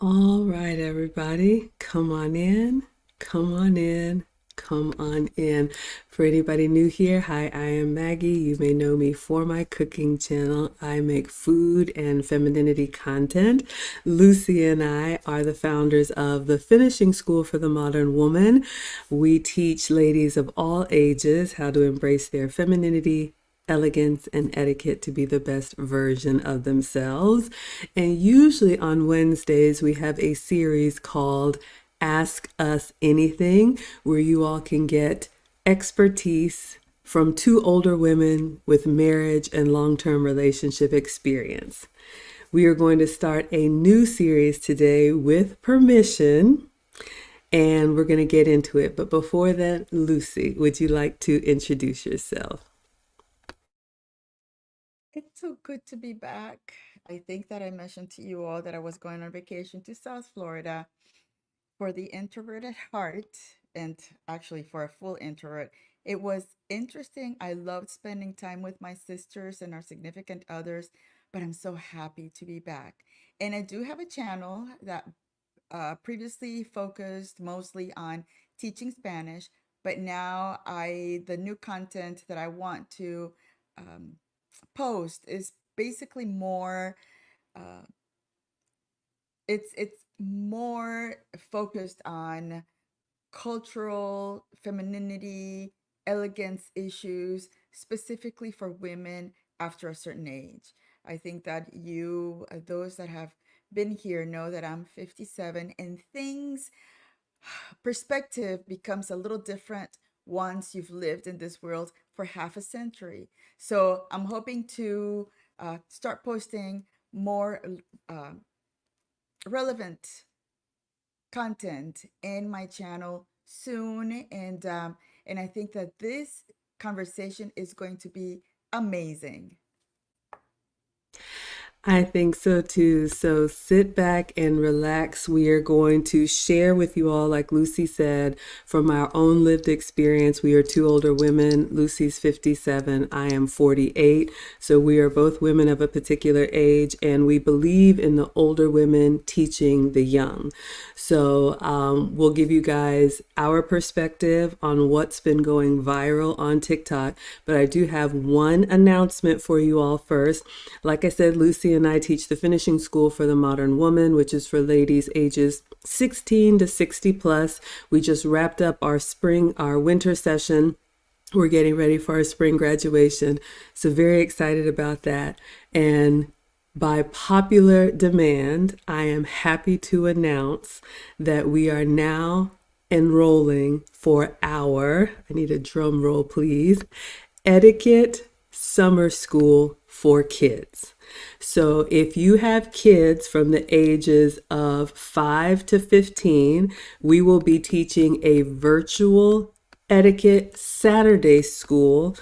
All right, everybody, come on in, come on in, come on in. For anybody new here, hi, I am Maggie. You may know me for my cooking channel. I make food and femininity content. Lucy and I are the founders of the Finishing School for the Modern Woman. We teach ladies of all ages how to embrace their femininity, elegance, and etiquette to be the best version of themselves. And usually on Wednesdays, we have a series called Ask Us Anything, where you all can get expertise from two older women with marriage and long-term relationship experience. We are going to start a new series today with permission, and we're going to get into it. But before that, Lucy, would you like to introduce yourself? It's so good to be back. I think that I mentioned to you all that I was going on vacation to South Florida for the introverted heart, and actually for a full introvert. It was interesting. I loved spending time with my sisters and our significant others, but I'm so happy to be back. And I do have a channel that previously focused mostly on teaching Spanish, but now the new content that I want to um, post is basically more uh, it's more focused on cultural femininity, elegance issues, specifically for women after a certain age. I think that those that have been here know that I'm 57, and perspective becomes a little different once you've lived in this world for half a century. So I'm hoping to start posting more uh, relevant content in my channel soon, and I think that this conversation is going to be amazing. I think so too. So sit back and relax. We are going to share with you all, like Lucy said, from our own lived experience. We are two older women. Lucy's 57, I am 48. So we are both women of a particular age, and we believe in the older women teaching the young. So we'll give you guys our perspective on what's been going viral on TikTok. But I do have one announcement for you all first. Like I said, Lucy and I teach the Finishing School for the Modern Woman, which is for ladies ages 16 to 60 plus. We just wrapped up our winter session. We're getting ready for our spring graduation. So very excited about that. And by popular demand, I am happy to announce that we are now enrolling for I need a drum roll please, etiquette summer school for kids. So if you have kids from the ages of 5 to 15, we will be teaching a virtual etiquette Saturday school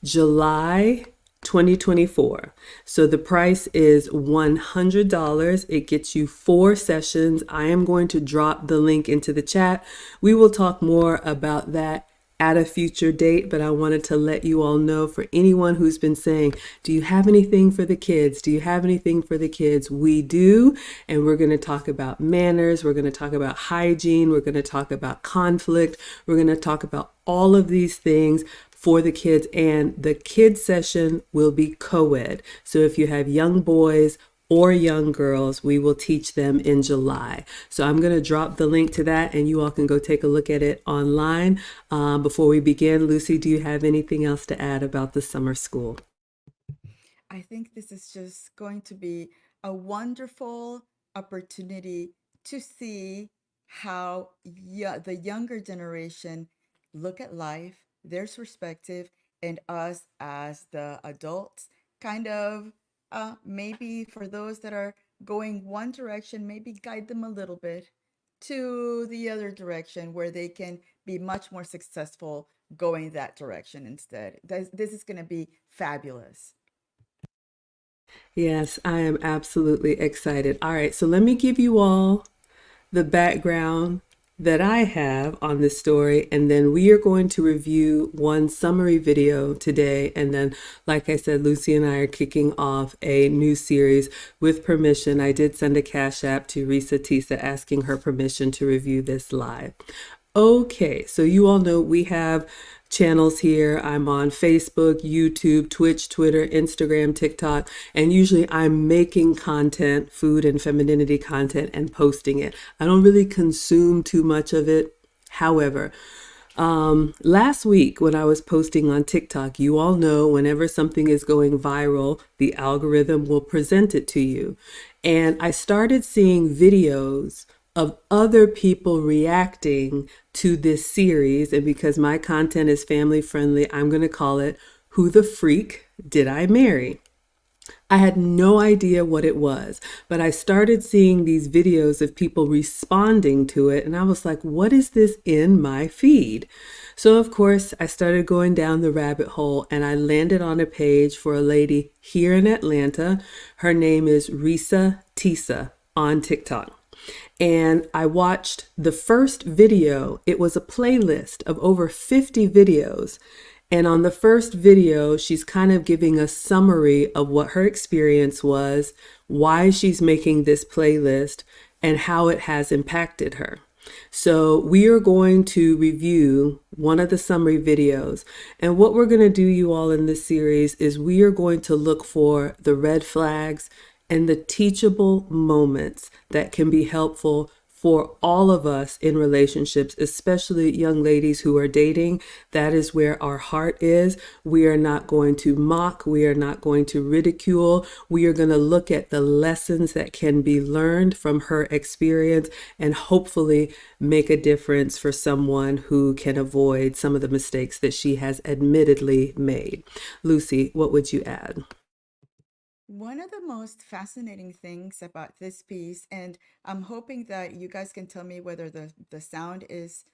July 2024. So the price is $100. It gets you 4 sessions. I am going to drop the link into the chat. We will talk more about that at a future date, but I wanted to let you all know, for anyone who's been saying, do you have anything for the kids? Do you have anything for the kids? We do. And we're going to talk about manners. We're going to talk about hygiene. We're going to talk about conflict. We're going to talk about all of these things for the kids. And the kids session will be co-ed. So if you have young boys or young girls, we will teach them in July. So I'm going to drop the link to that, and you all can go take a look at it online. Before we begin, Lucy, do you have anything else to add about the summer school? I think this is just going to be a wonderful opportunity to see how the younger generation look at life, their perspective, and us as the adults kind of maybe for those that are going one direction, maybe guide them a little bit to the other direction where they can be much more successful going that direction instead. This is going to be fabulous. Yes, I am absolutely excited. All right, so let me give you all the background that I have on this story, and then we are going to review one summary video today. And then, like I said, Lucy and I are kicking off a new series with permission. I did send a Cash App to ReesaTeesa asking her permission to review this live. Okay, so you all know we have channels here. I'm on Facebook, YouTube, Twitch, Twitter, Instagram, TikTok, and usually I'm making content, food and femininity content, and posting it. I don't really consume too much of it. However, last week when I was posting on TikTok, you all know whenever something is going viral, the algorithm will present it to you. And I started seeing videos of other people reacting to this series. And because my content is family friendly, I'm going to call it Who the Freak Did I Marry? I had no idea what it was, but I started seeing these videos of people responding to it, and I was like, what is this in my feed? So, of course, I started going down the rabbit hole, and I landed on a page for a lady here in Atlanta. Her name is ReesaTeesa on TikTok. And I watched the first video. It was a playlist of over 50 videos. And on the first video, she's kind of giving a summary of what her experience was, why she's making this playlist, and how it has impacted her. So we are going to review one of the summary videos. And what we're going to do, you all, in this series is we are going to look for the red flags and the teachable moments that can be helpful for all of us in relationships, especially young ladies who are dating. That is where our heart is. We are not going to mock. We are not going to ridicule. We are going to look at the lessons that can be learned from her experience and hopefully make a difference for someone who can avoid some of the mistakes that she has admittedly made. Lucy, what would you add? One of the most fascinating things about this piece, and I'm hoping that you guys can tell me whether the sound is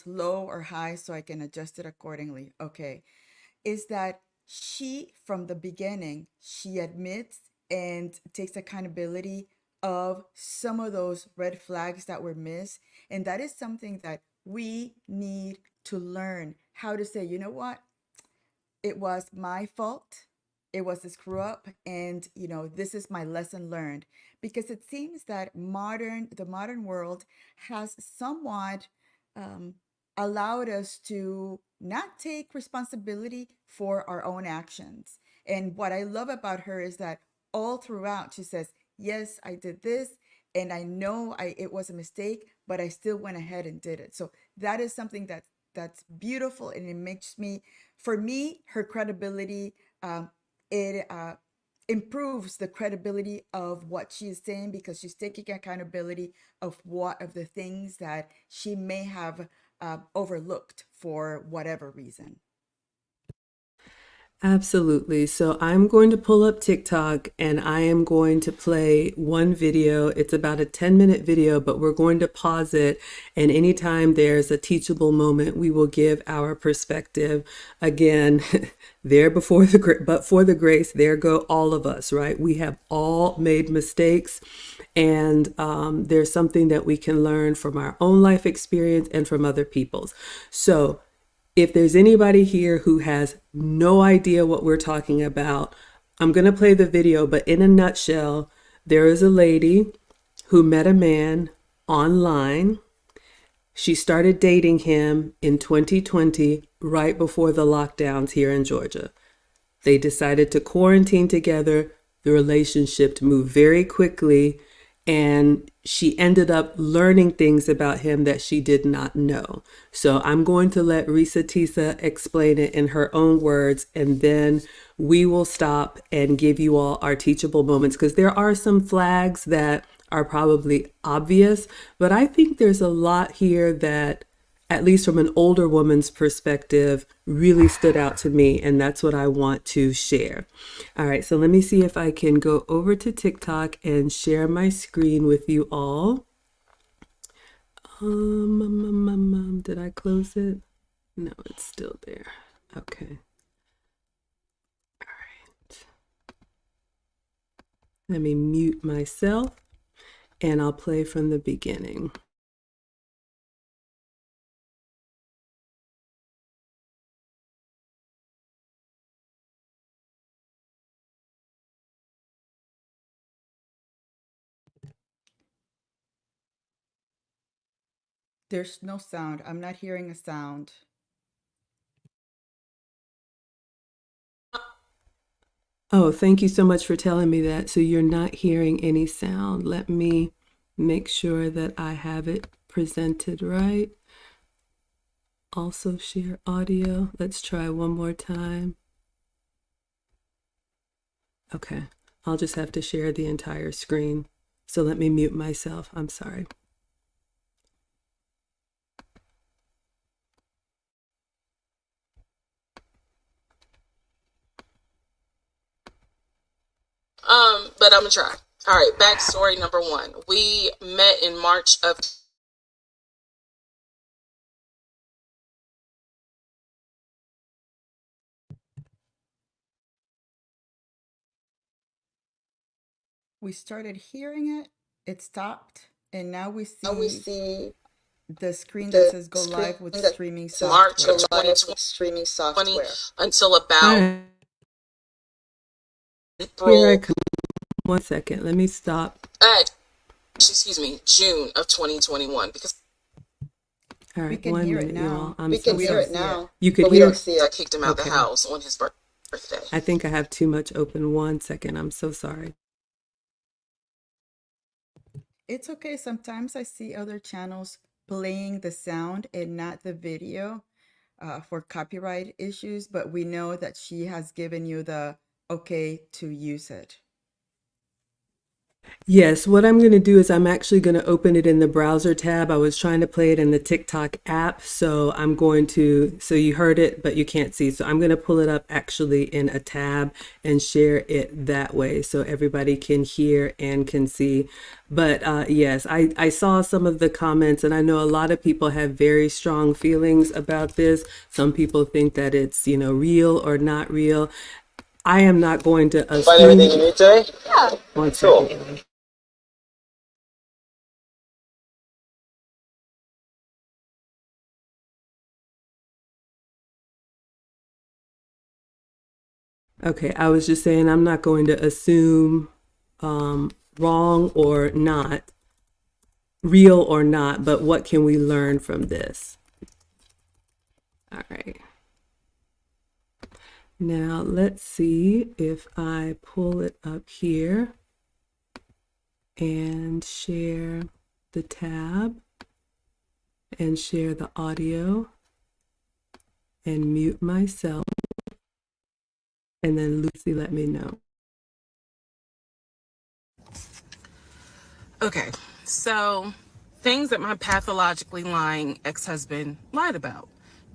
low or high so I can adjust it accordingly. Okay. Is that she, from the beginning, she admits and takes accountability of some of those red flags that were missed. And that is something that we need to learn how to say, you know what? It was my fault. It was a screw up. And, this is my lesson learned. Because it seems that the modern world has somewhat um, allowed us to not take responsibility for our own actions. And what I love about her is that all throughout she says, yes, I did this. And I know it was a mistake, but I still went ahead and did it. So that is something that's beautiful, and it makes me, for me, her credibility, it improves the credibility of what she is saying, because she's taking accountability of the things that she may have overlooked for whatever reason. Absolutely. So I'm going to pull up TikTok and I am going to play one video. It's about a 10-minute video, but we're going to pause it. And anytime there's a teachable moment, we will give our perspective. Again, there before but for the grace, there go all of us, right? We have all made mistakes. And there's something that we can learn from our own life experience and from other people's. So if there's anybody here who has no idea what we're talking about, I'm going to play the video, but in a nutshell, there is a lady who met a man online. She started dating him in 2020, right before the lockdowns here in Georgia. They decided to quarantine together. The relationship moved very quickly, and she ended up learning things about him that she did not know. So I'm going to let ReesaTeesa explain it in her own words, and then we will stop and give you all our teachable moments, because there are some flags that are probably obvious, but I think there's a lot here that, at least from an older woman's perspective, really stood out to me. And that's what I want to share. All right, so let me see if I can go over to TikTok and share my screen with you all. Did I close it? No, it's still there. Okay. All right. Let me mute myself and I'll play from the beginning. There's no sound. I'm not hearing a sound. Oh, thank you so much for telling me that. So you're not hearing any sound. Let me make sure that I have it presented right. Also share audio. Let's try one more time. Okay, I'll just have to share the entire screen. So let me mute myself. I'm sorry. But I'm gonna try. All right, backstory number one. We met in March of We started hearing it, it stopped, and now we now we see see the screen that the says go screen live with that streaming says March of software. 2020 until All about right, here I April, come. 1 second. Let me stop. excuse me, June of 2021. Because All We right, can one hear it minute, you all. now, I'm we so but can we hear don't sorry. it see it. now, You could but we hear don't it? see it. I kicked him out the Okay. house on his birthday. I think I have too much open. 1 second. I'm so sorry. It's okay. Sometimes I see other channels playing the sound and not the video for copyright issues, but we know that she has given you the okay to use it. Yes, what I'm going to do is I'm actually going to open it in the browser tab. I was trying to play it in the TikTok app, so I'm going to, so you heard it, but you can't see. So I'm going to pull it up actually in a tab and share it that way so everybody can hear and can see. But yes, I saw some of the comments, and I know a lot of people have very strong feelings about this. Some people think that it's, real or not real. I am not going to Find everything you assume. need today? One Cool. second. Okay, I was just saying I'm not going to assume wrong or not, real or not, but what can we learn from this? All right. Now let's see if I pull it up here and share the tab and share the audio and mute myself. And then Lucy, let me know. Okay, so things that my pathologically lying ex-husband lied about.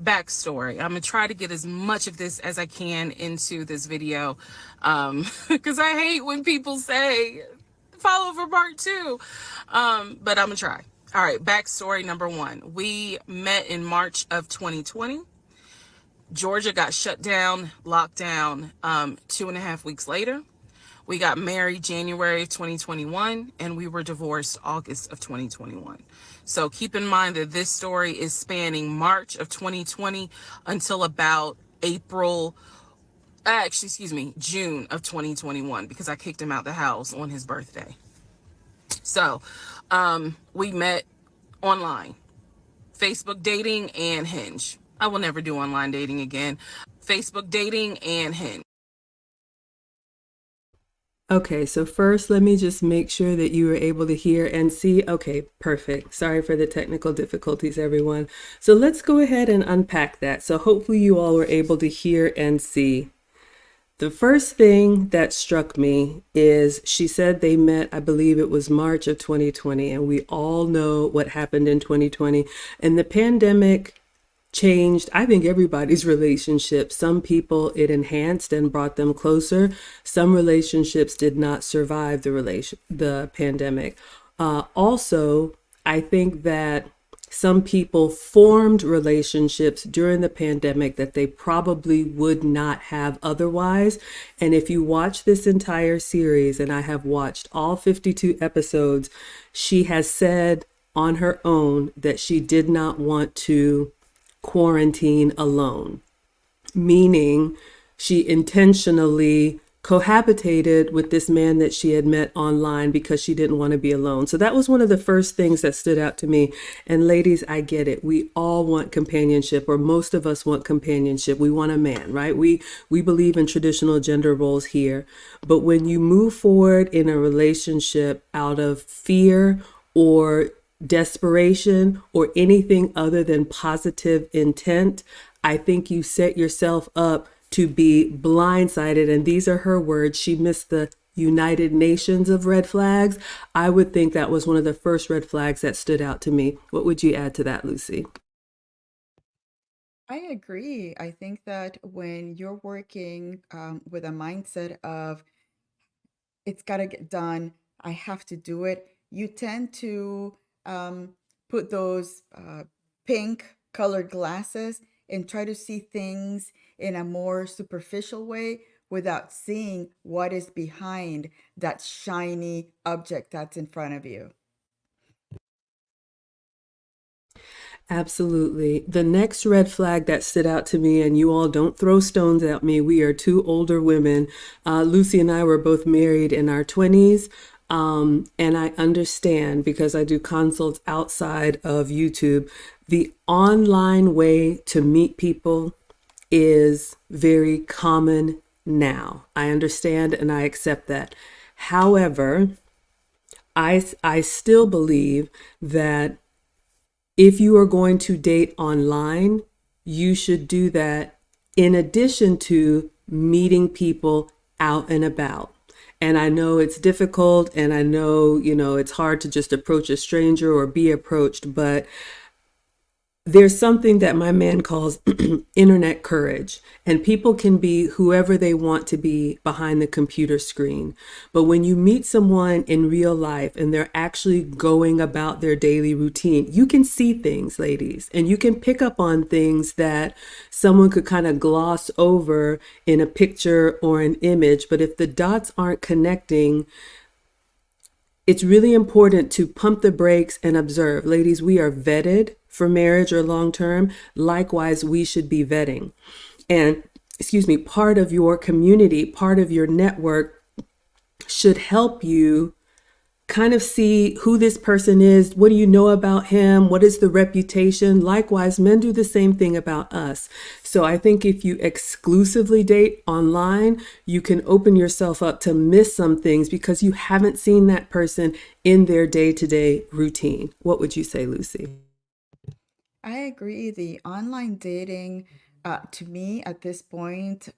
Backstory. I'm gonna try to get as much of this as I can into this video, because I hate when people say follow for part two, but I'm gonna try. All right, backstory number one. We met in March of 2020. Georgia got shut down, locked down 2.5 weeks later. We got married January of 2021, and we were divorced August of 2021. So keep in mind that this story is spanning March of 2020 until about June of 2021, because I kicked him out the house on his birthday. So we met online, Facebook dating and Hinge. I will never do online dating again. Facebook dating and Hinge. Okay, so first, let me just make sure that you were able to hear and see. Okay, perfect. Sorry for the technical difficulties, everyone. So let's go ahead and unpack that. So hopefully you all were able to hear and see. The first thing that struck me is she said they met, I believe it was March of 2020, and we all know what happened in 2020. And the pandemic changed, I think, everybody's relationship. Some people it enhanced and brought them closer. Some relationships did not survive the pandemic. Also, I think that some people formed relationships during the pandemic that they probably would not have otherwise. And if you watch this entire series, and I have watched all 52 episodes, she has said on her own that she did not want to quarantine alone, meaning she intentionally cohabitated with this man that she had met online because she didn't want to be alone. So that was one of the first things that stood out to me. And ladies, I get it. We all want companionship, or most of us want companionship. We want a man, right? We believe in traditional gender roles here. But when you move forward in a relationship out of fear or desperation or anything other than positive intent, I think you set yourself up to be blindsided. And these are her words. She missed the United Nations of red flags. I would think that was one of the first red flags that stood out to me. What would you add to that, Lucy? I agree. I think that when you're working with a mindset of it's got to get done, I have to do it, you tend to put those pink colored glasses and try to see things in a more superficial way without seeing what is behind that shiny object that's in front of you. Absolutely. The next red flag that stood out to me, and you all don't throw stones at me, we are two older women. Lucy and I were both married in our 20s. And I understand because I do consults outside of YouTube. The online way to meet people is very common now. I understand and I accept that. However, I still believe that if you are going to date online, you should do that in addition to meeting people out and about. And I know it's difficult and I know, it's hard to just approach a stranger or be approached, but there's something that my man calls internet courage, and people can be whoever they want to be behind the computer screen. But when you meet someone in real life and they're actually going about their daily routine, you can see things, ladies, and you can pick up on things that someone could kind of gloss over in a picture or an image. But if the dots aren't connecting, it's really important to pump the brakes and observe. Ladies, we are vetted for marriage or long term. Likewise, we should be vetting. And, excuse me, part of your community, part of your network should help you kind of see who this person is. What do you know about him? What is the reputation? Likewise, men do the same thing about us. So I think if you exclusively date online, you can open yourself up to miss some things because you haven't seen that person in their day-to-day routine. What would you say, Lucy? I agree. The online dating, to me at this point,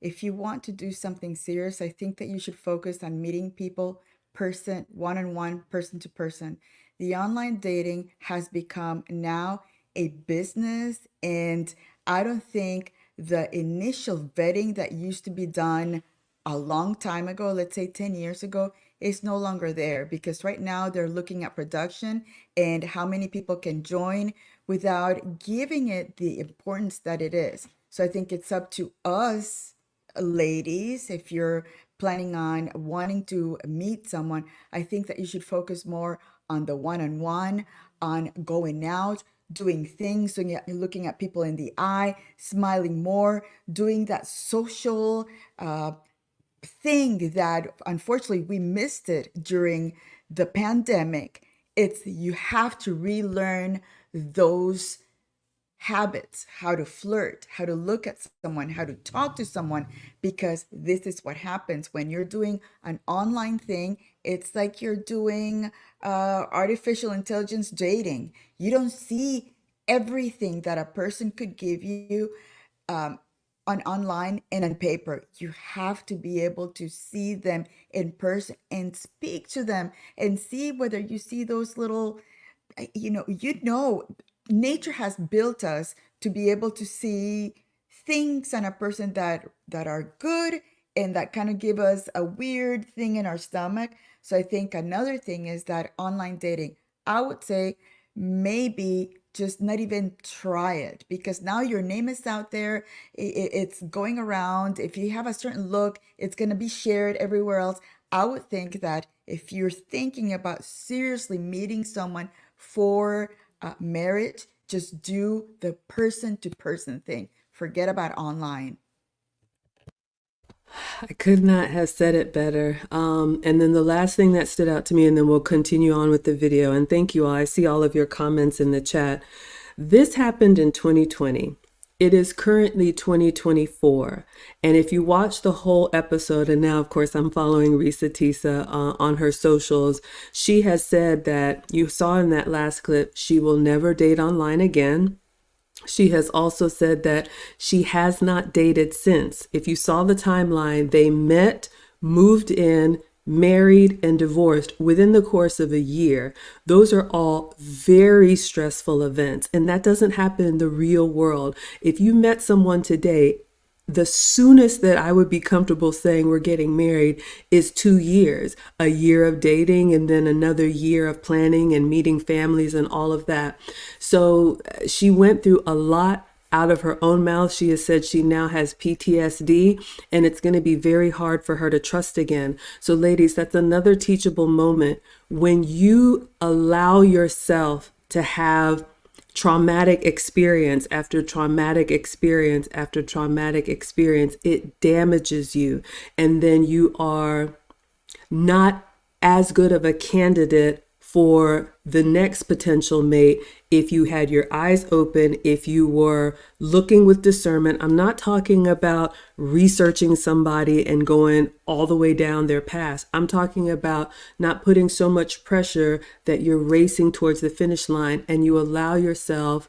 if you want to do something serious, I think that you should focus on meeting people person, one on one, person to person. The online dating has become now a business, and I don't think the initial vetting that used to be done a long time ago, let's say 10 years ago, is no longer there because right now they're looking at production and how many people can join without giving it the importance that it is. So I think it's up to us, ladies, if you're planning on wanting to meet someone, I think that you should focus more on the one on one, on going out, doing things, looking at people in the eye, smiling more, doing that social thing that unfortunately we missed it during the pandemic. It's you have to relearn those habits, how to flirt, how to look at someone, how to talk to someone, because this is what happens when you're doing an online thing. It's like you're doing artificial intelligence dating. You don't see everything that a person could give you um, on online and on paper. You have to be able to see them in person and speak to them and see whether you see those little nature has built us to be able to see things on a person that are good and that kind of give us a weird thing in our stomach. So I think another thing is that online dating, I would say maybe just not even try it because now your name is out there. It's going around. If you have a certain look, it's going to be shared everywhere else. I would think that if you're thinking about seriously meeting someone for marriage, just do the person to person thing. Forget about online. I could not have said it better. And then the last thing that stood out to me, and then we'll continue on with the video. And thank you all. I see all of your comments in the chat. This happened in 2020. It is currently 2024. And if you watch the whole episode, and now, of course, I'm following ReesaTeesa on her socials, she has said that you saw in that last clip, she will never date online again. She has also said that she has not dated since. If you saw the timeline, they met, moved in, married, and divorced within the course of a year. Those are all very stressful events, and that doesn't happen in the real world. If you met someone today, the soonest that I would be comfortable saying we're getting married is 2 years, a year of dating and then another year of planning and meeting families and all of that. So she went through a lot out of her own mouth. She has said she now has PTSD and it's going to be very hard for her to trust again. So ladies, that's another teachable moment. When you allow yourself to have traumatic experience after traumatic experience after traumatic experience, it damages you. And then you are not as good of a candidate for the next potential mate if you had your eyes open, if you were looking with discernment. I'm not talking about researching somebody and going all the way down their past. I'm talking about not putting so much pressure that you're racing towards the finish line and you allow yourself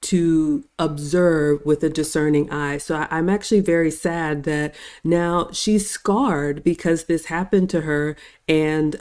to observe with a discerning eye. So I'm actually very sad that now she's scarred because this happened to her. And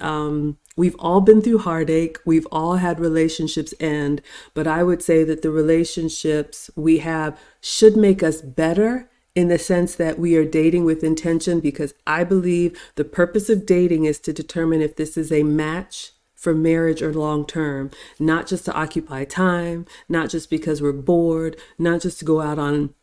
we've all been through heartache. We've all had relationships end. But I would say that the relationships we have should make us better in the sense that we are dating with intention, because I believe the purpose of dating is to determine if this is a match for marriage or long term, not just to occupy time, not just because we're bored, not just to go out on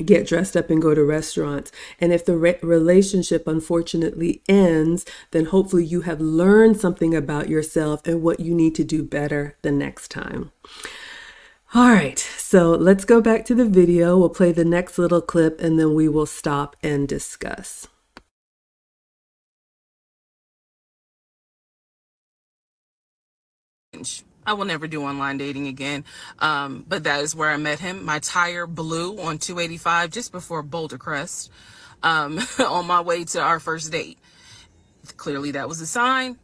get dressed up and go to restaurants. And if the relationship unfortunately ends, then hopefully you have learned something about yourself and what you need to do better the next time. All right, so let's go back to the video. We'll play the next little clip and then we will stop and discuss. I will never do online dating again. But that is where I met him. My tire blew on 285 just before Boulder Crest on my way to our first date. Clearly that was a sign.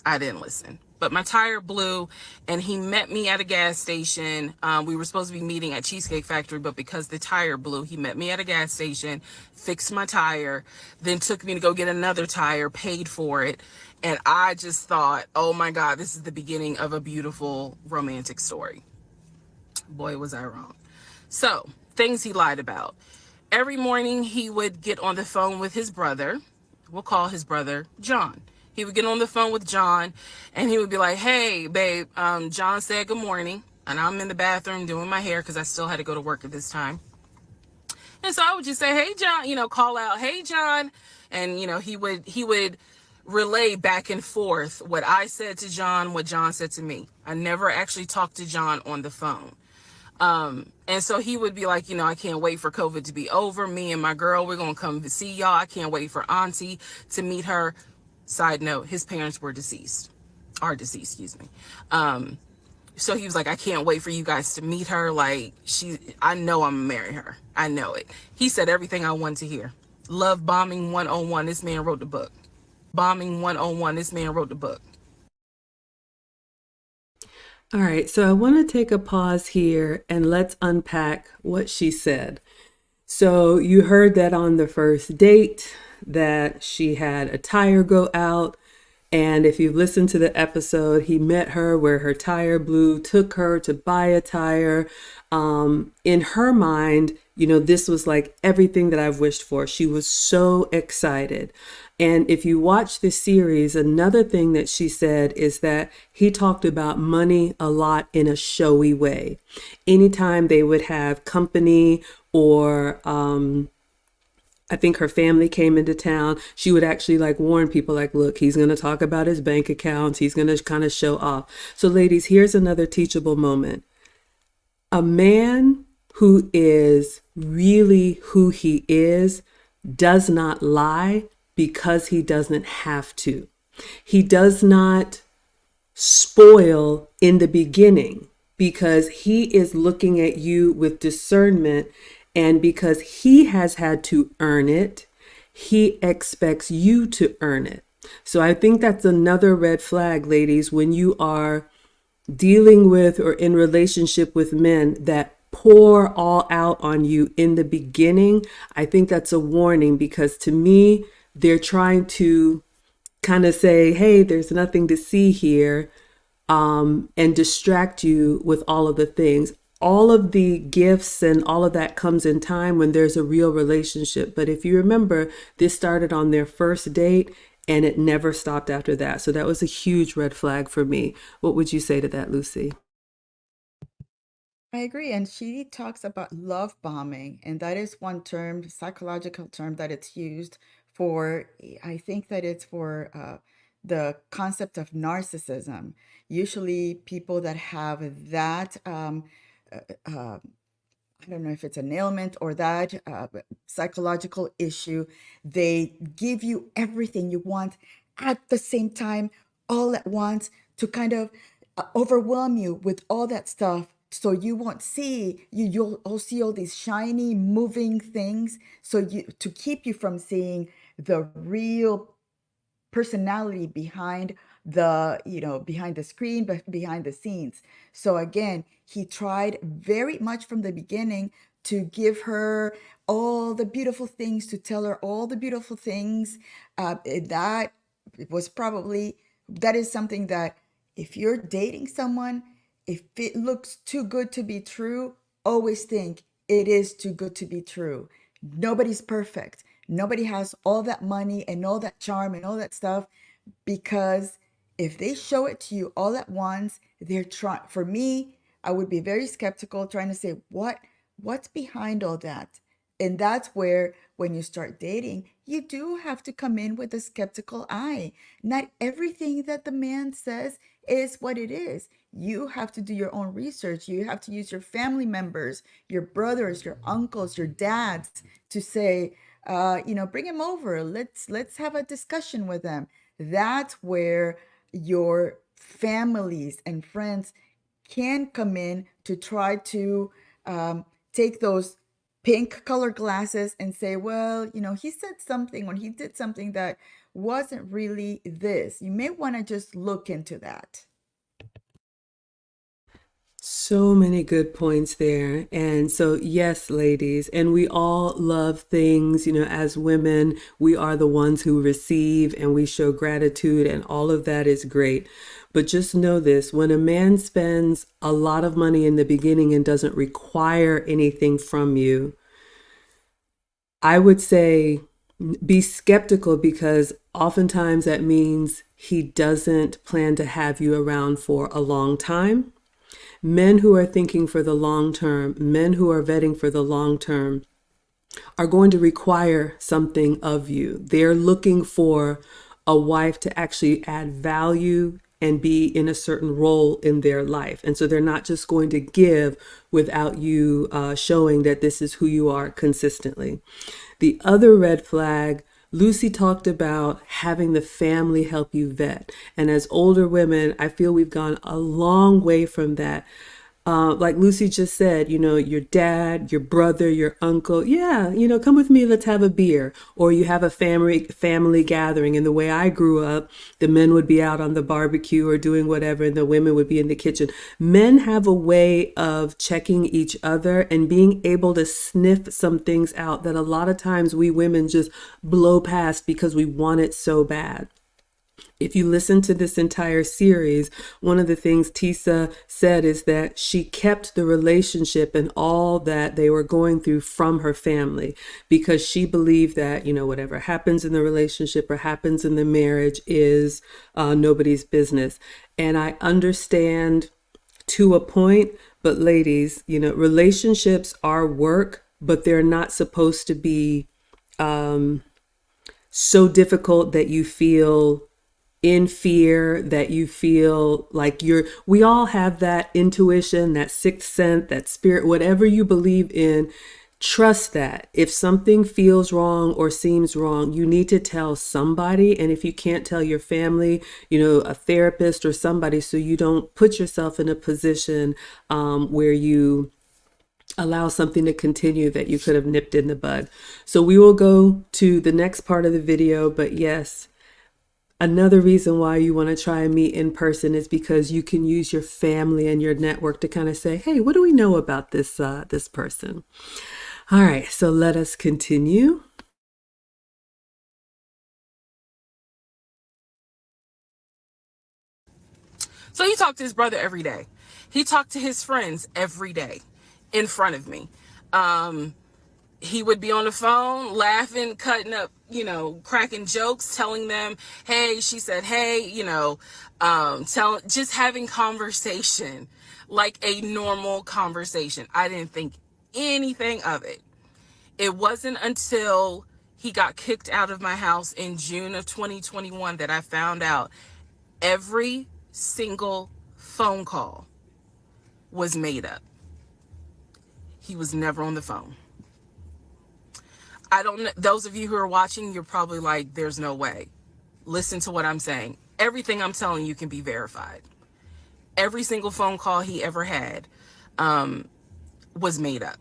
I didn't listen. But my tire blew and he met me at a gas station. We were supposed to be meeting at Cheesecake Factory, but because the tire blew, he met me at a gas station, fixed my tire, then took me to go get another tire, paid for it. And I just thought, oh my God, this is the beginning of a beautiful romantic story. Boy, was I wrong. So, things he lied about. Every morning he would get on the phone with his brother. We'll call his brother John. He would get on the phone with John and he would be like, hey, babe, John said good morning. And I'm in the bathroom doing my hair because I still had to go to work at this time. And so I would just say, hey, John, call out, hey, John. And, he would relay back and forth what I said to John, what John said to me. I never actually talked to John on the phone. And so he would be like, I can't wait for COVID to be over. Me and my girl, we're going to come see y'all. I can't wait for Auntie to meet her. Side note, his parents are deceased, excuse me. So he was like, I can't wait for you guys to meet her. Like, I know I'm gonna marry her. I know it. He said everything I wanted to hear. Love bombing 101. This man wrote the book. Bombing 101. This man wrote the book. All right, so I want to take a pause here and let's unpack what she said. So you heard that on the first date that she had a tire go out. And if you've listened to the episode, he met her where her tire blew, took her to buy a tire. In her mind, this was like everything that I've wished for. She was so excited. And if you watch this series, another thing that she said is that he talked about money a lot in a showy way. Anytime they would have company or I think her family came into town, she would actually warn people look, he's going to talk about his bank accounts. He's going to kind of show off. So ladies, here's another teachable moment. A man who is really who he is does not lie because he doesn't have to. He does not spoil in the beginning because he is looking at you with discernment, and because he has had to earn it, he expects you to earn it. So I think that's another red flag, ladies, when you are dealing with or in relationship with men that pour all out on you in the beginning. I think that's a warning, because to me, they're trying to kind of say, hey, there's nothing to see here, and distract you with all of the things. All of the gifts and all of that comes in time when there's a real relationship. But if you remember, this started on their first date and it never stopped after that. So that was a huge red flag for me. What would you say to that, Lucy? I agree. And she talks about love bombing, and that is one term, psychological term that it's used for. I think that it's for the concept of narcissism. Usually, people that have that I don't know if it's an ailment or that psychological issue. They give you everything you want at the same time, all at once, to kind of overwhelm you with all that stuff. So you won't see you'll all see all these shiny moving things. So you to keep you from seeing the real personality behind behind the screen, but behind the scenes. So again, he tried very much from the beginning to give her all the beautiful things, to tell her all the beautiful things. That was probably that is something that, if you're dating someone, if it looks too good to be true, always think it is too good to be true. Nobody's perfect. Nobody has all that money and all that charm and all that stuff, because if they show it to you all at once, they're trying. For me, I would be very skeptical, trying to say what's behind all that. And that's where, when you start dating, you do have to come in with a skeptical eye. Not everything that the man says is what it is. You have to do your own research. You have to use your family members, your brothers, your uncles, your dads, to say, bring him over. Let's have a discussion with them. That's where your families and friends can come in to try to take those pink color glasses and say, well, he said something or he did something that wasn't really this. You may want to just look into that. So many good points there. And so, yes, ladies, and we all love things, as women, we are the ones who receive and we show gratitude, and all of that is great. But just know this: when a man spends a lot of money in the beginning and doesn't require anything from you, I would say be skeptical, because oftentimes that means he doesn't plan to have you around for a long time. Men who are thinking for the long term, men who are vetting for the long term, are going to require something of you. They're looking for a wife to actually add value and be in a certain role in their life. And so they're not just going to give without you showing that this is who you are consistently. The other red flag, Lucy talked about having the family help you vet. And as older women, I feel we've gone a long way from that. Like Lucy just said, your dad, your brother, your uncle, yeah, come with me, let's have a beer. Or you have a family gathering. And the way I grew up, the men would be out on the barbecue or doing whatever, and the women would be in the kitchen. Men have a way of checking each other and being able to sniff some things out that a lot of times we women just blow past because we want it so bad. If you listen to this entire series, one of the things Teesa said is that she kept the relationship and all that they were going through from her family, because she believed that, whatever happens in the relationship or happens in the marriage is nobody's business. And I understand to a point, but ladies, relationships are work, but they're not supposed to be so difficult that you feel in fear, that you feel like we all have that intuition, that sixth sense, that spirit, whatever you believe in. Trust that. If something feels wrong or seems wrong, you need to tell somebody. And if you can't tell your family, a therapist or somebody, so you don't put yourself in a position where you allow something to continue that you could have nipped in the bud. So we will go to the next part of the video. But yes, another reason why you want to try and meet in person is because you can use your family and your network to kind of say, hey, what do we know about this person? All right, so let us continue. So he talked to his brother every day. He talked to his friends every day in front of me. He would be on the phone laughing, cutting up, cracking jokes, telling them, hey, she said, hey, just having conversation, like a normal conversation. I didn't think anything of it. It wasn't until he got kicked out of my house in June of 2021 that I found out every single phone call was made up. He was never on the phone. I don't know. Those of you who are watching, you're probably like, there's no way. Listen to what I'm saying. Everything I'm telling you can be verified. Every single phone call he ever had was made up.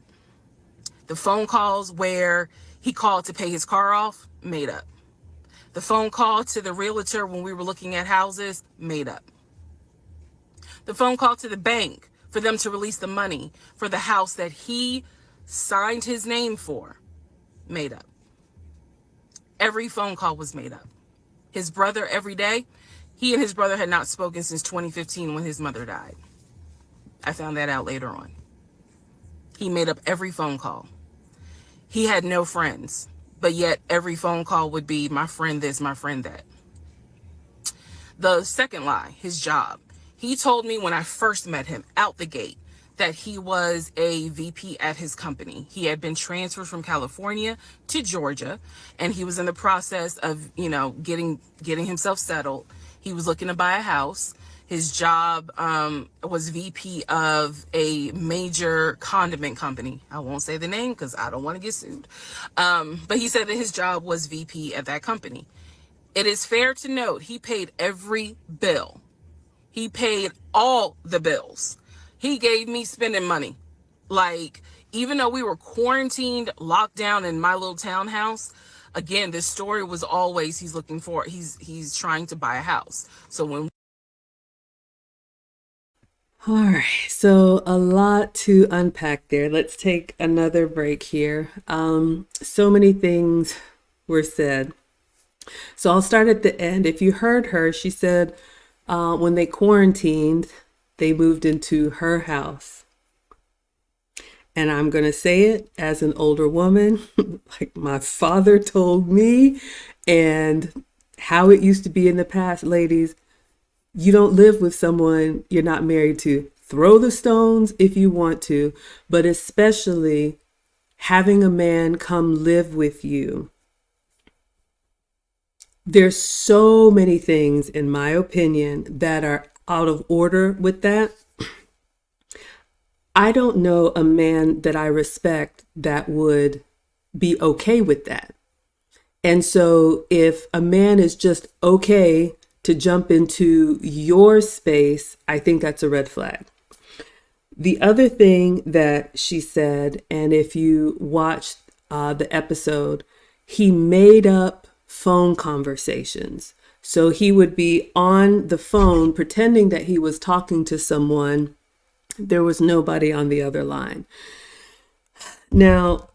The phone calls where he called to pay his car off, made up. The phone call to the realtor when we were looking at houses, made up. The phone call to the bank for them to release the money for the house that he signed his name for, made up. Every phone call was made up. His brother every day, he and his brother had not spoken since 2015 when his mother died. I found that out later on. He made up every phone call. He had no friends, but yet every phone call would be my friend this, my friend that. The second lie, his job. He told me when I first met him out the gate that he was a VP at his company. He had been transferred from California to Georgia, and he was in the process of, getting himself settled. He was looking to buy a house. His job was VP of a major condiment company. I won't say the name because I don't want to get sued. But he said that his job was VP at that company. It is fair to note he paid every bill. He paid all the bills. He gave me spending money. Like, even though we were quarantined, locked down in my little townhouse, again, this story was always he's trying to buy a house. So when All right, so a lot to unpack there. Let's take another break here. So many things were said. So I'll start at the end. If you heard her, she said when they quarantined, they moved into her house. And I'm going to say it as an older woman, like my father told me, and how it used to be in the past, ladies. You don't live with someone you're not married to. Throw the stones if you want to, but especially having a man come live with you. There's so many things, in my opinion, that are out of order with that. I don't know a man that I respect that would be okay with that. And so if a man is just okay to jump into your space, I think that's a red flag. The other thing that she said, and if you watched the episode, he made up phone conversations. So he would be on the phone pretending that he was talking to someone. There was nobody on the other line. Now,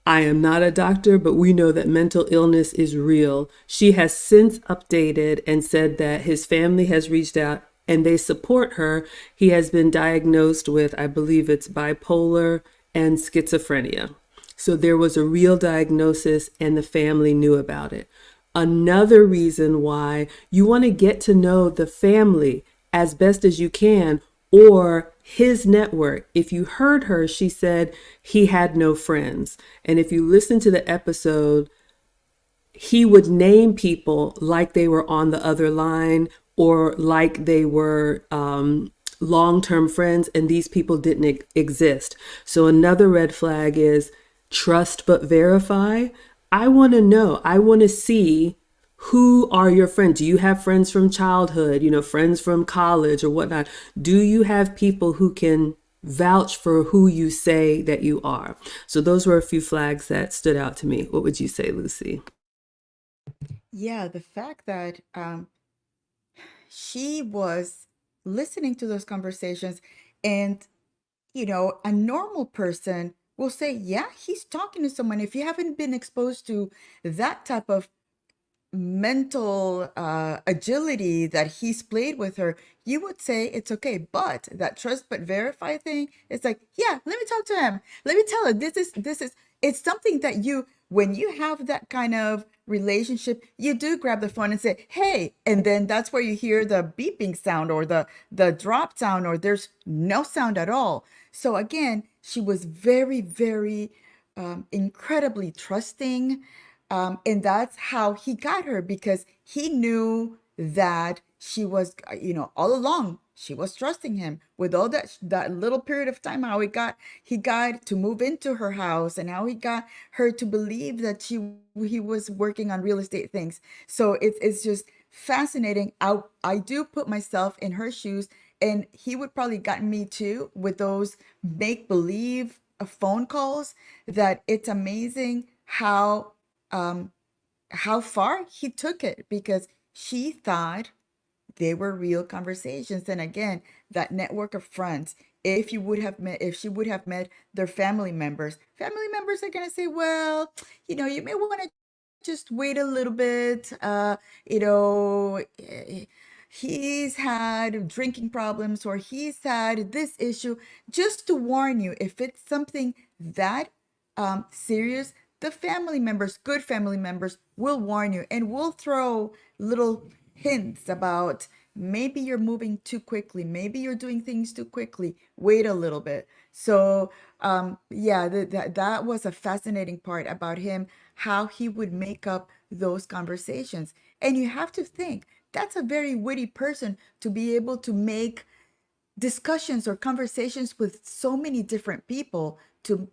I am not a doctor, but we know that mental illness is real. She has since updated and said that his family has reached out and they support her. He has been diagnosed with, I believe it's bipolar and schizophrenia. So there was a real diagnosis and the family knew about it. Another reason why you want to get to know the family as best as you can, or his network. If you heard her, she said he had no friends. And if you listen to the episode, he would name people like they were on the other line or like they were long-term friends, and these people didn't exist. So another red flag is trust but verify. I want to know, I want to see who are your friends. Do you have friends from childhood, friends from college or whatnot? Do you have people who can vouch for who you say that you are? So those were a few flags that stood out to me. What would you say, Lucy? Yeah, the fact that she was listening to those conversations, and a normal person will say, yeah, he's talking to someone. If you haven't been exposed to that type of mental agility that he's played with her, you would say it's okay. But that trust but verify thing, it's like, yeah, let me talk to him. Let me tell her this is it's something that when you have that kind of relationship, you do grab the phone and say, hey, and then that's where you hear the beeping sound or the drop sound, or there's no sound at all. So again, she was very, very incredibly trusting, and that's how he got her, because he knew that she was, all along she was trusting him with all that little period of time. How he got to move into her house, and how he got her to believe that he was working on real estate things. So it's just fascinating. I do put myself in her shoes, and he would probably gotten me too with those make believe phone calls. That it's amazing um how far he took it, because she thought they were real conversations. And again, that network of friends, if she would have met their family members are going to say, well, you may want to just wait a little bit. He's had drinking problems, or he's had this issue, just to warn you. If it's something that serious, the family members, good family members, will warn you and will throw little hints about, maybe you're moving too quickly, maybe you're doing things too quickly, wait a little bit. So yeah, that was a fascinating part about him, how he would make up those conversations. And you have to think, that's a very witty person to be able to make discussions or conversations with so many different people, to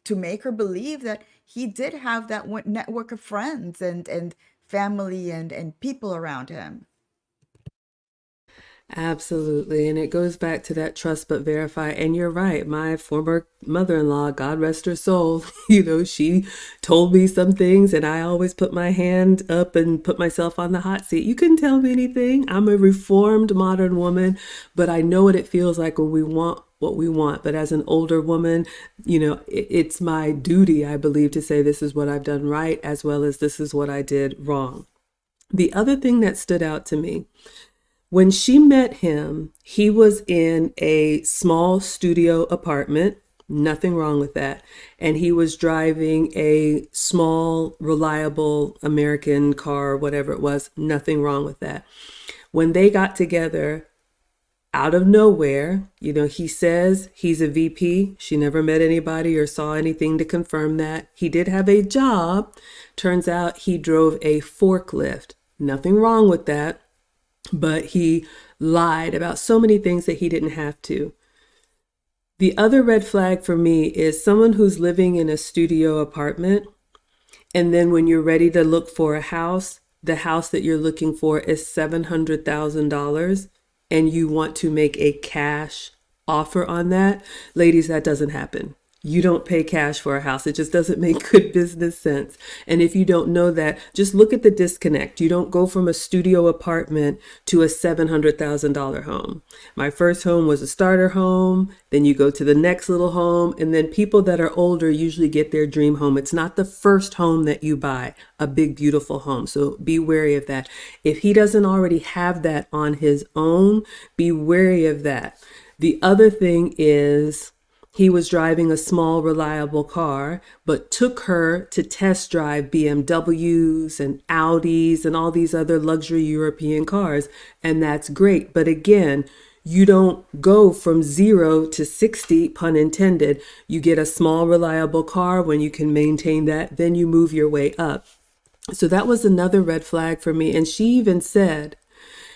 make her believe that he did have that one network of friends and family and people around him. Absolutely. And it goes back to that trust but verify. And you're right. My former mother-in-law, God rest her soul, she told me some things, and I always put my hand up and put myself on the hot seat. You couldn't tell me anything. I'm a reformed modern woman, but I know what it feels like when we want what we want. But as an older woman, it's my duty, I believe, to say this is what I've done right, as well as this is what I did wrong. The other thing that stood out to me, when she met him, he was in a small studio apartment. Nothing wrong with that. And he was driving a small, reliable American car, whatever it was. Nothing wrong with that. When they got together, out of nowhere, he says he's a VP. She never met anybody or saw anything to confirm that. He did have a job. Turns out he drove a forklift. Nothing wrong with that. But he lied about so many things that he didn't have to. The other red flag for me is someone who's living in a studio apartment, and then when you're ready to look for a house, the house that you're looking for is $700,000, and you want to make a cash offer on that. Ladies, that doesn't happen. You don't pay cash for a house. It just doesn't make good business sense. And if you don't know that, just look at the disconnect. You don't go from a studio apartment to a $700,000 home. My first home was a starter home. Then you go to the next little home. And then people that are older usually get their dream home. It's not the first home that you buy, a big, beautiful home. So be wary of that. If he doesn't already have that on his own, be wary of that. The other thing is, he was driving a small, reliable car, but took her to test drive BMWs and Audis and all these other luxury European cars. And that's great. But again, you don't go from 0 to 60, pun intended. You get a small, reliable car. When you can maintain that, then you move your way up. So that was another red flag for me. And she even said,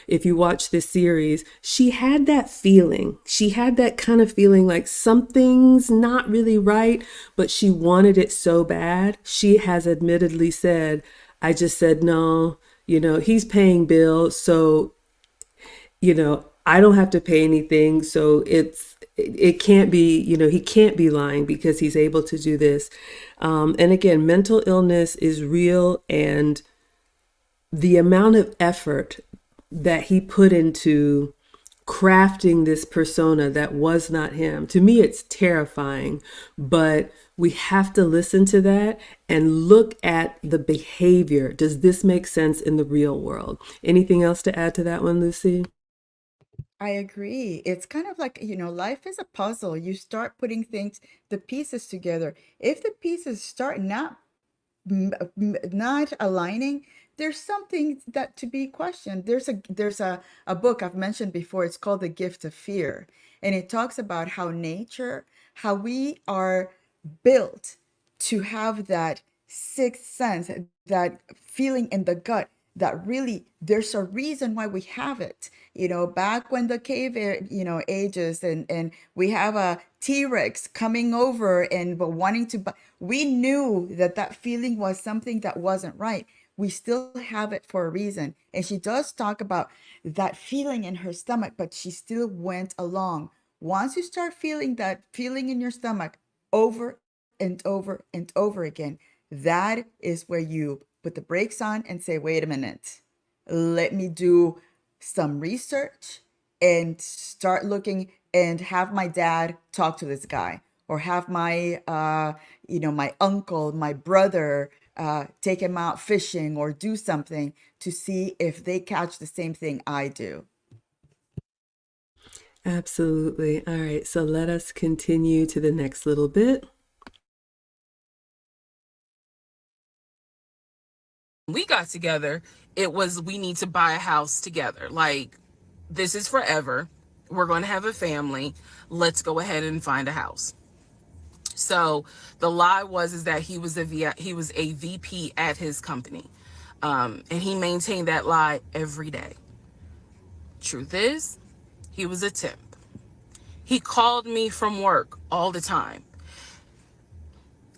if you watch this series, she had that feeling. She had that kind of feeling like something's not really right, but she wanted it so bad. She has admittedly said, I just said, no, he's paying bills. So, I don't have to pay anything. So it can't be, he can't be lying because he's able to do this. And again, mental illness is real, and the amount of effort that he put into crafting this persona that was not him, to me, it's terrifying. But we have to listen to that and look at the behavior. Does this make sense in the real world? Anything else to add to that one, Lucy? I agree. It's kind of like, life is a puzzle. You start putting the pieces together. If the pieces start not aligning, there's something that to be questioned. There's a book I've mentioned before. It's called The Gift of Fear, and it talks about how we are built to have that sixth sense, that feeling in the gut, that really there's a reason why we have it. Back when the ages, and we have a T-Rex coming over and but wanting to, we knew that that feeling was something that wasn't right. We still have it for a reason. And she does talk about that feeling in her stomach, but she still went along. Once you start feeling that feeling in your stomach over and over and over again, that is where you put the brakes on and say, wait a minute, let me do some research and start looking, and have my dad talk to this guy, or have my uncle, my brother, take him out fishing or do something to see if they catch the same thing I do. Absolutely. All right, so let us continue to the next little bit. We got together, it was, we need to buy a house together. Like, this is forever. We're going to have a family. Let's go ahead and find a house. So the lie was is that he was a VP at his company. And he maintained that lie every day. Truth is, he was a temp. He called me from work all the time.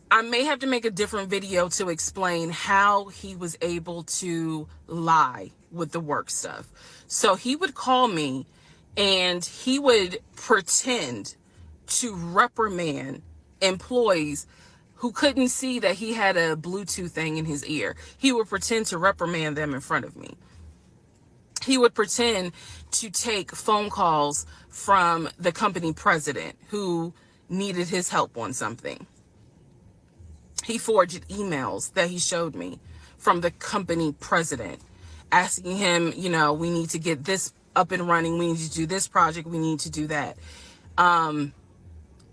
I may have to make a different video to explain how he was able to lie with the work stuff. So he would call me and he would pretend to reprimand employees who couldn't see that he had a Bluetooth thing in his ear. He would pretend to reprimand them in front of me. He would pretend to take phone calls from the company president who needed his help on something. He forged emails that he showed me from the company president asking him, we need to get this up and running. We need to do this project. We need to do that.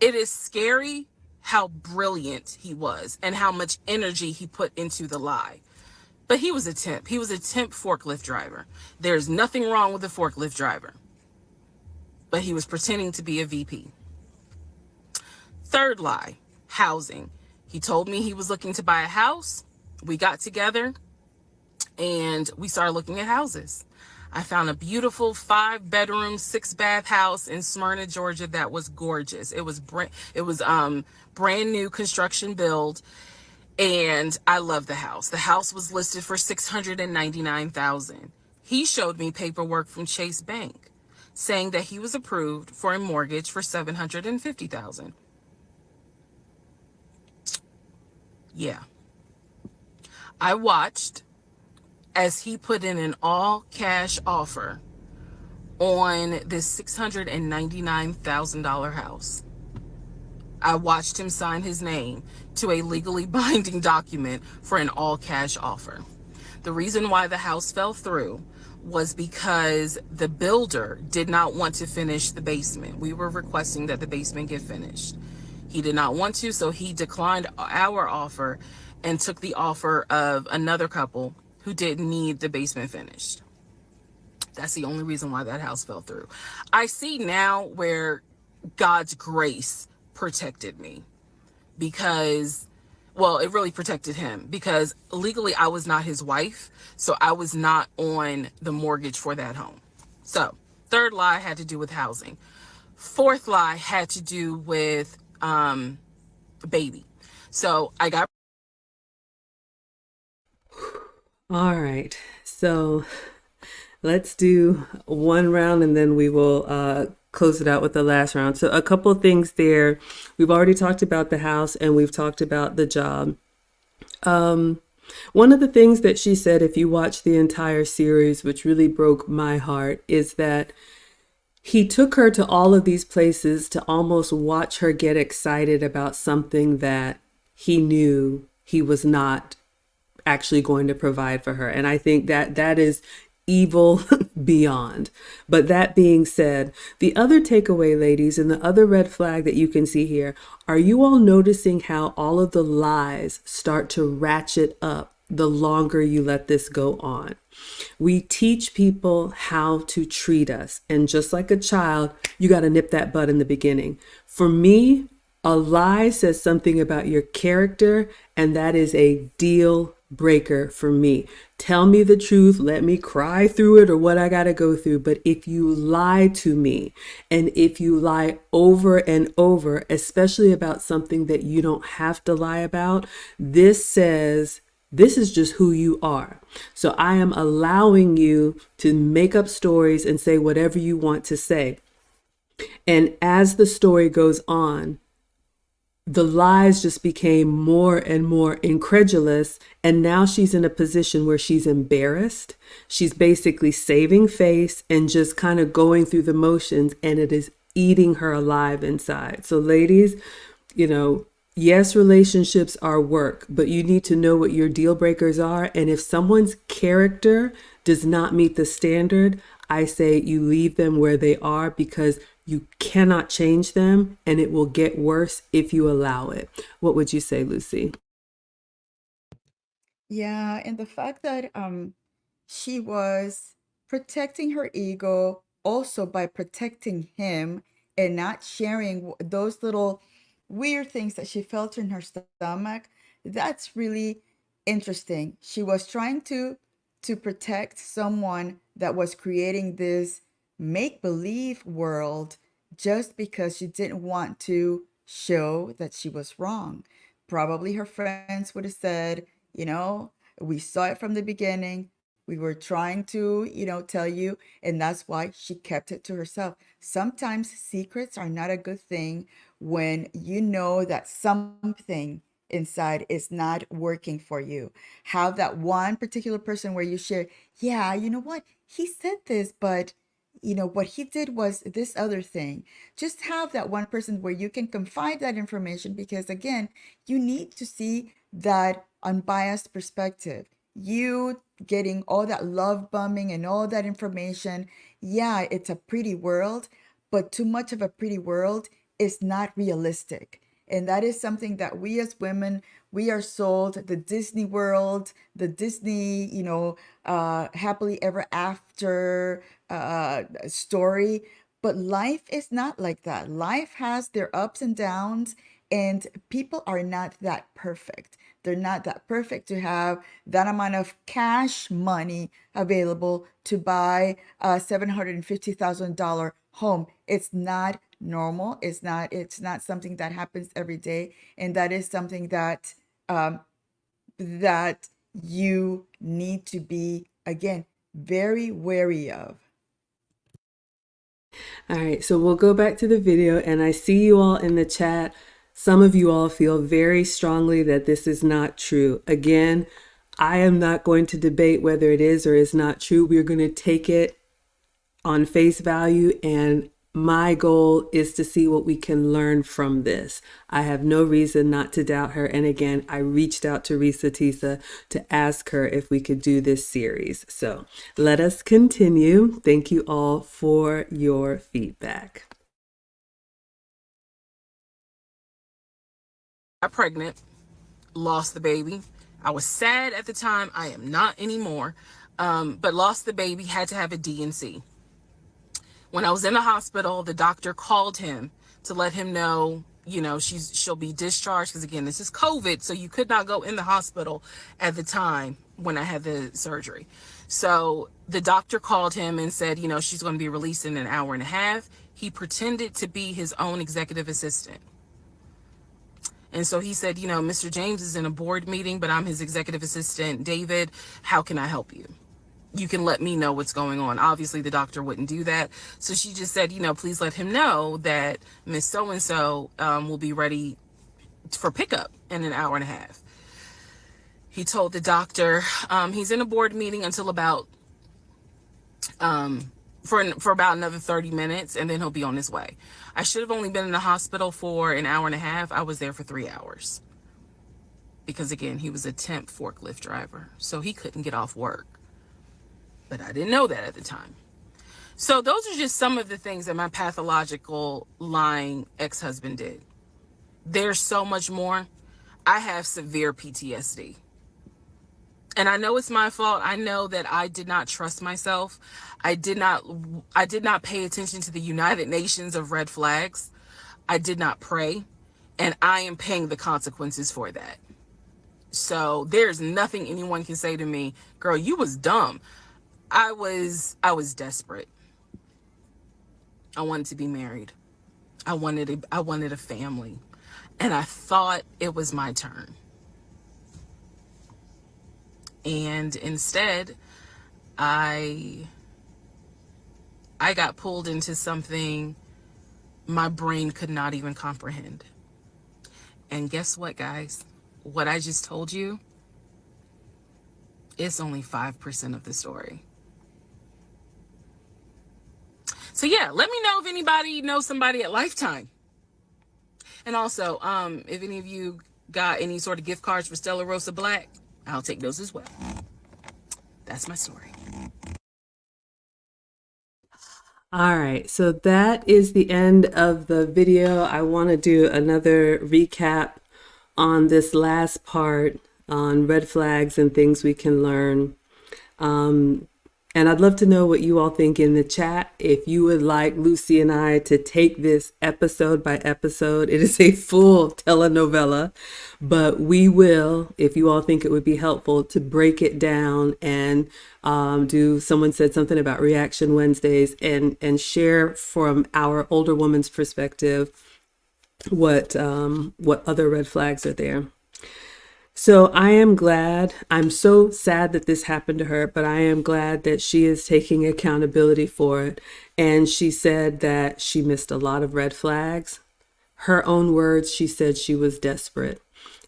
It is scary how brilliant he was and how much energy he put into the lie. But he was a temp. He was a temp forklift driver. There's nothing wrong with a forklift driver. But he was pretending to be a VP. Third lie, housing. He told me he was looking to buy a house. We got together and we started looking at houses. I found a beautiful 5-bedroom, 6-bath house in Smyrna, Georgia that was gorgeous. It was brand new construction build, and I love the house. The house was listed for $699,000. He showed me paperwork from Chase Bank saying that he was approved for a mortgage for $750,000. Yeah. I watched as he put in an all-cash offer on this $699,000 house. I watched him sign his name to a legally binding document for an all-cash offer. The reason why the house fell through was because the builder did not want to finish the basement. We were requesting that the basement get finished. He did not want to, so he declined our offer and took the offer of another couple who didn't need the basement finished. That's the only reason why that house fell through. I see now where God's grace protected me, because, well, it really protected him, because legally I was not his wife, so I was not on the mortgage for that home. So, third lie had to do with housing. Fourth lie had to do with baby. So I got. All right. So let's do one round and then we will close it out with the last round. So, a couple of things there. We've already talked about the house and we've talked about the job. One of the things that she said, if you watch the entire series, which really broke my heart, is that he took her to all of these places to almost watch her get excited about something that he knew he was not actually going to provide for her. And I think that that is evil beyond. But that being said, the other takeaway, ladies, and the other red flag that you can see here, are you all noticing how all of the lies start to ratchet up the longer you let this go on? We teach people how to treat us. And just like a child, you got to nip that bud in the beginning. For me, a lie says something about your character, and that is a deal breaker for me. Tell me the truth, let me cry through it or what I got to go through. But if you lie to me, and if you lie over and over, especially about something that you don't have to lie about, this says this is just who you are. So I am allowing you to make up stories and say whatever you want to say. And as the story goes on, the lies just became more and more incredulous. And now she's in a position where she's embarrassed. She's basically saving face and just kind of going through the motions, and it is eating her alive inside. So, ladies, you know, yes, relationships are work, but you need to know what your deal breakers are. And if someone's character does not meet the standard, I say you leave them where they are, because you cannot change them and it will get worse if you allow it. What would you say, Lucy? Yeah, and the fact that she was protecting her ego also by protecting him and not sharing those little weird things that she felt in her stomach, that's really interesting. She was trying to protect someone that was creating this make-believe world just because she didn't want to show that she was wrong. Probably her friends would have said, you know, we saw it from the beginning. We were trying to, tell you, and that's why she kept it to herself. Sometimes secrets are not a good thing when you know that something inside is not working for you. Have that one particular person where you share, yeah, you know what? He said this, but what he did was this other thing. Just have that one person where you can confide that information, because again, you need to see that unbiased perspective. You getting all that love bombing and all that information, yeah, it's a pretty world, but too much of a pretty world is not realistic. And that is something that we as women, we are sold the Disney world, the Disney, happily ever after story. But life is not like that. Life has their ups and downs, and people are not that perfect. They're not that perfect to have that amount of cash money available to buy a $750,000 home. It's not normal. It's not something that happens every day. And that is something um, that you need to be, again, very wary of. All right, so we'll go back to the video, and I see you all in the chat. Some of you all feel very strongly that this is not true. Again, I am not going to debate whether it is or is not true. We're going to take it on face value, and my goal is to see what we can learn from this. I have no reason not to doubt her. And again, I reached out to ReesaTeesa to ask her if we could do this series. So let us continue. Thank you all for your feedback. Got pregnant, lost the baby. I was sad at the time. I am not anymore. But lost the baby, had to have a D&C. When I was in the hospital, the doctor called him to let him know she'll be discharged, because again, this is COVID, so you could not go in the hospital at the time when I had the surgery. So the doctor called him and said, she's going to be released in an hour and a half. He pretended to be his own executive assistant. And so he said, Mr. James is in a board meeting, but I'm his executive assistant, David. How can I help you? You can let me know what's going on. Obviously, the doctor wouldn't do that. So she just said, please let him know that Miss So-and-so will be ready for pickup in an hour and a half. He told the doctor he's in a board meeting until about, for about another 30 minutes, and then he'll be on his way. I should have only been in the hospital for an hour and a half. I was there for 3 hours. Because again, he was a temp forklift driver, so he couldn't get off work. But I didn't know that at the time. So those are just some of the things that my pathological lying ex-husband did. There's so much more. I have severe PTSD. And I know it's my fault. I know that I did not trust myself. I did not pay attention to the United Nations of red flags. I did not pray. And I am paying the consequences for that. So there's nothing anyone can say to me, girl, you was dumb. I was desperate. I wanted to be married. I wanted a family. And I thought it was my turn. And instead, I got pulled into something my brain could not even comprehend. And guess what, guys? What I just told you, it's only 5% of the story. So yeah, let me know if anybody knows somebody at Lifetime. And also, if any of you got any sort of gift cards for Stella Rosa Black, I'll take those as well. That's my story. All right, so that is the end of the video. I want to do another recap on this last part on red flags and things we can learn. And I'd love to know what you all think in the chat. If you would like Lucy and I to take this episode by episode, it is a full telenovela, but we will, if you all think it would be helpful, to break it down and someone said something about Reaction Wednesdays, and share from our older woman's perspective what other red flags are there. So I am glad, I'm so sad that this happened to her, but I am glad that she is taking accountability for it. And she said that she missed a lot of red flags. Her own words, she said she was desperate.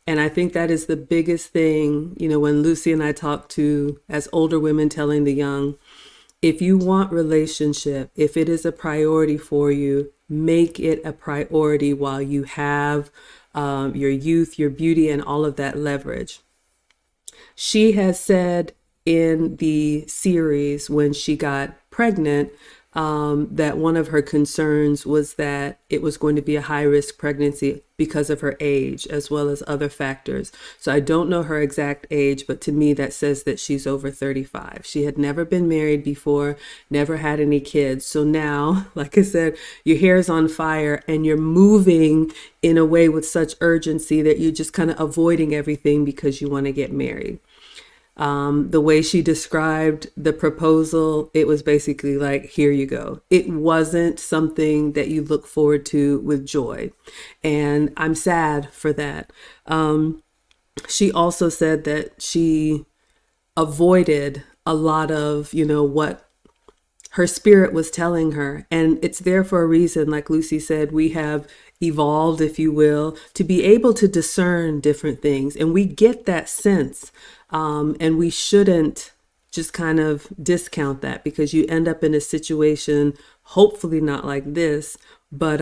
And I think that is the biggest thing, when Lucy and I talk to as older women telling the young, if you want relationship, if it is a priority for you, make it a priority while you have your youth, your beauty, and all of that leverage. She has said in the series when she got pregnant that one of her concerns was that it was going to be a high-risk pregnancy because of her age, as well as other factors. So I don't know her exact age, but to me that says that she's over 35. She had never been married before, never had any kids. So now, like I said, your hair is on fire and you're moving in a way with such urgency that you're just kind of avoiding everything because you want to get married. The way she described the proposal, it was basically like, here you go. It wasn't something that you look forward to with joy. And I'm sad for that. She also said that she avoided a lot of, what her spirit was telling her. And it's there for a reason. Like Lucy said, we have evolved, if you will, to be able to discern different things. And we get that sense. And we shouldn't just kind of discount that, because you end up in a situation, hopefully not like this, but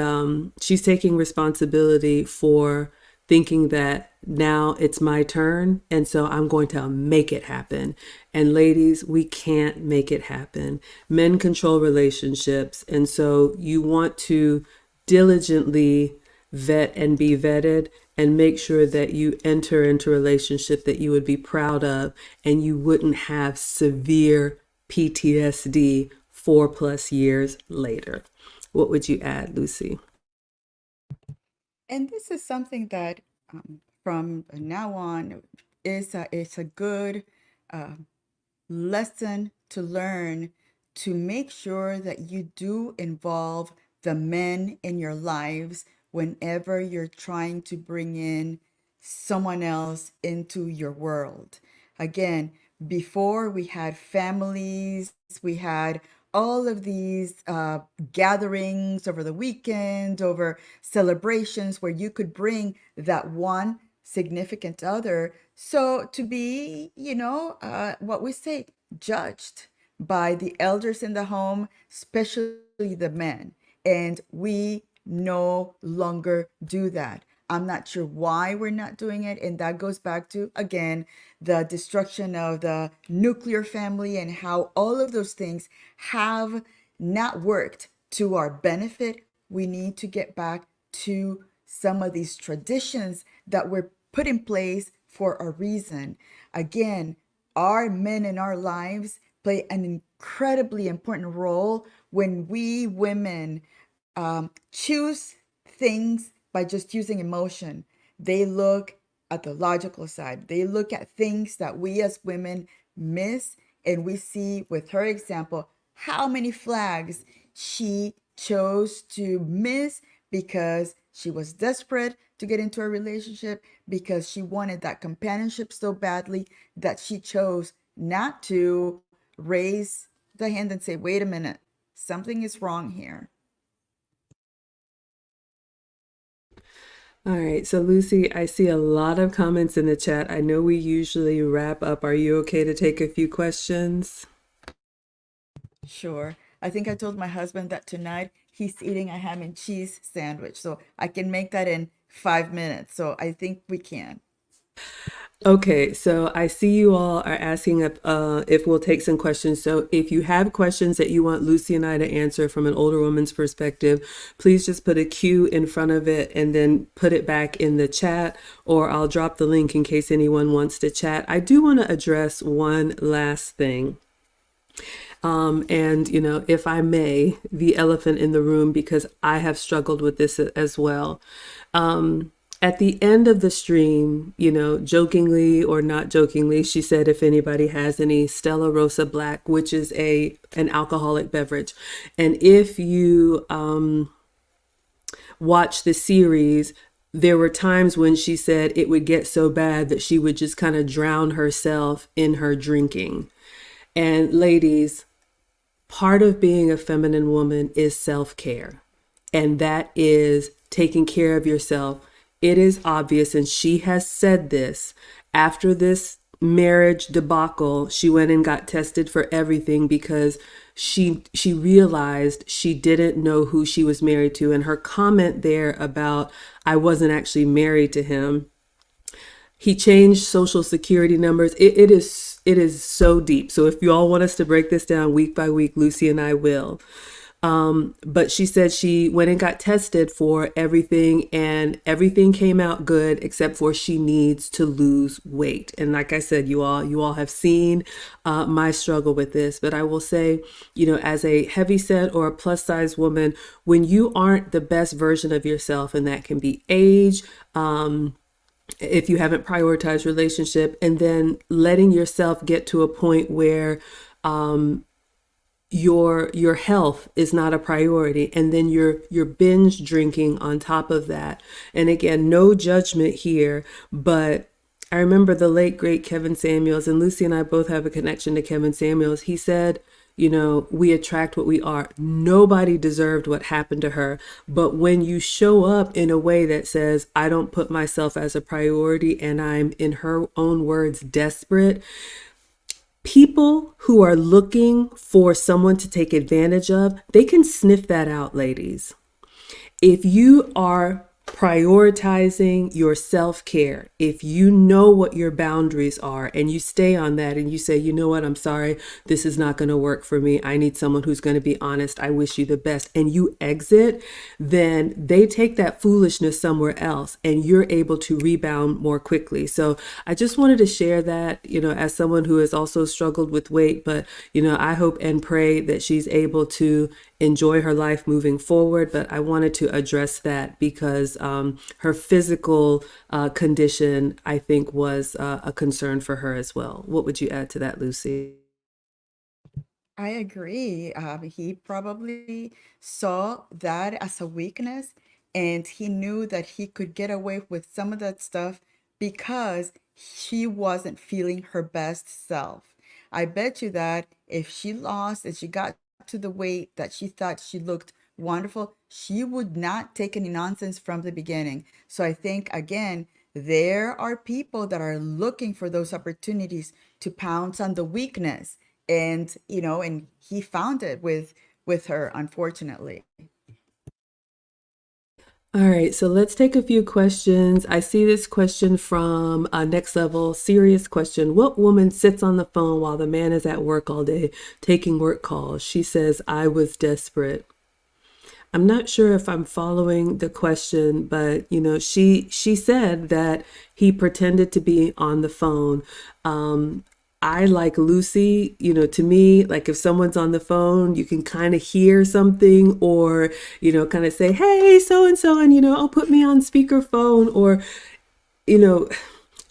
she's taking responsibility for thinking that now it's my turn, and so I'm going to make it happen. And ladies, we can't make it happen. Men control relationships, and so you want to diligently vet and be vetted, and make sure that you enter into a relationship that you would be proud of, and you wouldn't have severe PTSD 4+ years later. What would you add, Lucy? And this is something that from now on it's a good uh, lesson to learn, to make sure that you do involve the men in your lives whenever you're trying to bring in someone else into your world. Again, before we had families, we had all of these gatherings over the weekend, over celebrations where you could bring that one significant other. So to be, what we say, judged by the elders in the home, especially the men. And we no longer do that. I'm not sure why we're not doing it. And that goes back to, again, the destruction of the nuclear family and how all of those things have not worked to our benefit. We need to get back to some of these traditions that were put in place for a reason. Again, our men in our lives play an incredibly important role when we women choose things by just using emotion. They look at the logical side. They look at things that we as women miss. And we see with her example how many flags she chose to miss because she was desperate to get into a relationship, because she wanted that companionship so badly that she chose not to raise the hand and say, wait a minute, something is wrong here. All right, so Lucy, I see a lot of comments in the chat. I know we usually wrap up. Are you okay to take a few questions? Sure. I think I told my husband that tonight he's eating a ham and cheese sandwich. So I can make that in 5 minutes. So I think we can. Okay, so I see you all are asking if we'll take some questions. So if you have questions that you want Lucy and I to answer from an older woman's perspective, please just put a Q in front of it and then put it back in the chat, or I'll drop the link in case anyone wants to chat. I do want to address one last thing. And, if I may, the elephant in the room, because I have struggled with this as well. At the end of the stream, jokingly or not jokingly, she said if anybody has any Stella Rosa Black, which is an alcoholic beverage. And if you watch the series, there were times when she said it would get so bad that she would just kind of drown herself in her drinking. And ladies, part of being a feminine woman is self-care, and that is taking care of yourself. It is obvious, and she has said this, after this marriage debacle, she went and got tested for everything because she realized she didn't know who she was married to. And her comment there about, I wasn't actually married to him, he changed social security numbers. It is so deep. So if you all want us to break this down week by week, Lucy and I will. But she said she went and got tested for everything, and everything came out good except for she needs to lose weight. And like I said, you all have seen my struggle with this. But I will say, as a heavyset or a plus size woman, when you aren't the best version of yourself, and that can be age, if you haven't prioritized relationship, and then letting yourself get to a point where your health is not a priority, and then you're binge drinking on top of that. And again, no judgment here, but I remember the late great Kevin Samuels, and Lucy and I both have a connection to Kevin Samuels. He said, we attract what we are. Nobody deserved what happened to her. But when you show up in a way that says, I don't put myself as a priority, and I'm, in her own words, desperate, people who are looking for someone to take advantage of, they can sniff that out, ladies. If you are prioritizing your self-care, if you know what your boundaries are and you stay on that and you say, you know what, I'm sorry, this is not going to work for me. I need someone who's going to be honest. I wish you the best. And you exit, then they take that foolishness somewhere else and you're able to rebound more quickly. So I just wanted to share that, as someone who has also struggled with weight, but, I hope and pray that she's able to enjoy her life moving forward. But I wanted to address that because her physical condition, I think, was a concern for her as well. What would you add to that, Lucy? I agree. He probably saw that as a weakness, and he knew that he could get away with some of that stuff because she wasn't feeling her best self. I bet you that if she lost and she got to the weight that she thought she looked wonderful, she would not take any nonsense from the beginning. So I think, again, there are people that are looking for those opportunities to pounce on the weakness, and and he found it with her, unfortunately. All right, so let's take a few questions. I see this question from Next Level, serious question. What woman sits on the phone while the man is at work all day taking work calls? She says, I was desperate. I'm not sure if I'm following the question, but she said that he pretended to be on the phone. I, like Lucy, to me, like if someone's on the phone, you can kind of hear something, or kind of say, "Hey, so and so," and "I'll put me on speakerphone," or you know,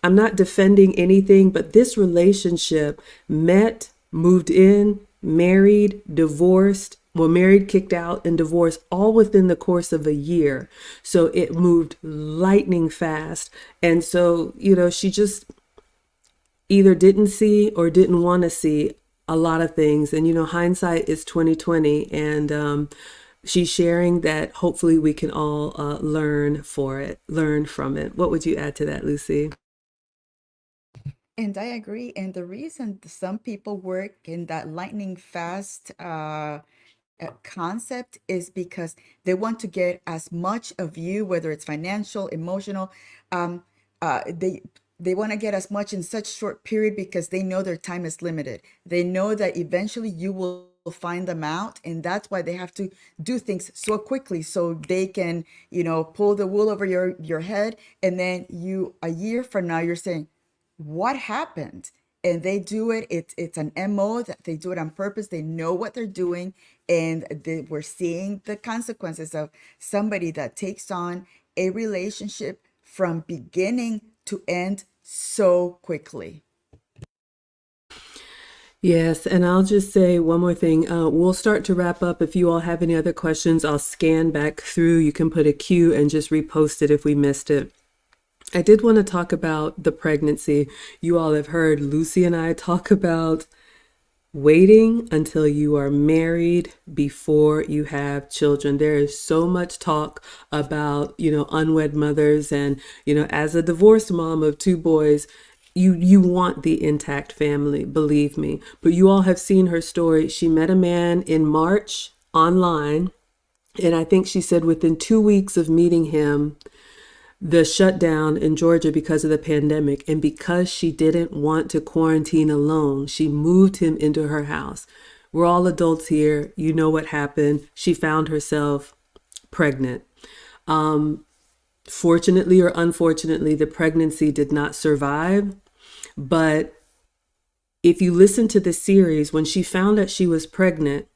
I'm not defending anything, but this relationship met, moved in, married, divorced, well, married, kicked out, and divorced all within the course of a year. So it moved lightning fast. And so, she just either didn't see or didn't want to see a lot of things. And, hindsight is 2020. And she's sharing that hopefully we can all learn from it. What would you add to that, Lucy? And I agree. And the reason some people work in that lightning fast concept is because they want to get as much of you, whether it's financial, emotional. Um, they want to get as much in such short period because they know their time is limited. They know that eventually you will find them out, and that's why they have to do things so quickly so they can, pull the wool over your head, and then you, a year from now, you're saying, what happened? And they do it, it's an MO that they do it on purpose. They know what they're doing, and we're seeing the consequences of somebody that takes on a relationship from beginning to end so quickly. Yes, and I'll just say one more thing. We'll start to wrap up. If you all have any other questions, I'll scan back through. You can put a Q and just repost it if we missed it. I did want to talk about the pregnancy. You all have heard Lucy and I talk about waiting until you are married before you have children. There is so much talk about, unwed mothers, and, as a divorced mom of two boys, you want the intact family, believe me. But you all have seen her story. She met a man in March online, and I think she said within 2 weeks of meeting him, the shutdown in Georgia because of the pandemic, and because she didn't want to quarantine alone, she moved him into her house. We're all adults here. You know what happened. She found herself pregnant. Fortunately or unfortunately, the pregnancy did not survive. But if you listen to the series, when she found out she was pregnant,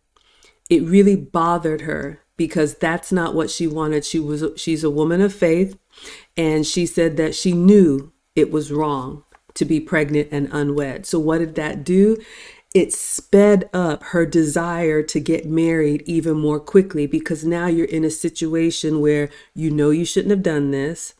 it really bothered her because that's not what she wanted. She's a woman of faith, and she said that she knew it was wrong to be pregnant and unwed. So what did that do? It sped up her desire to get married even more quickly, because now you're in a situation where you shouldn't have done this.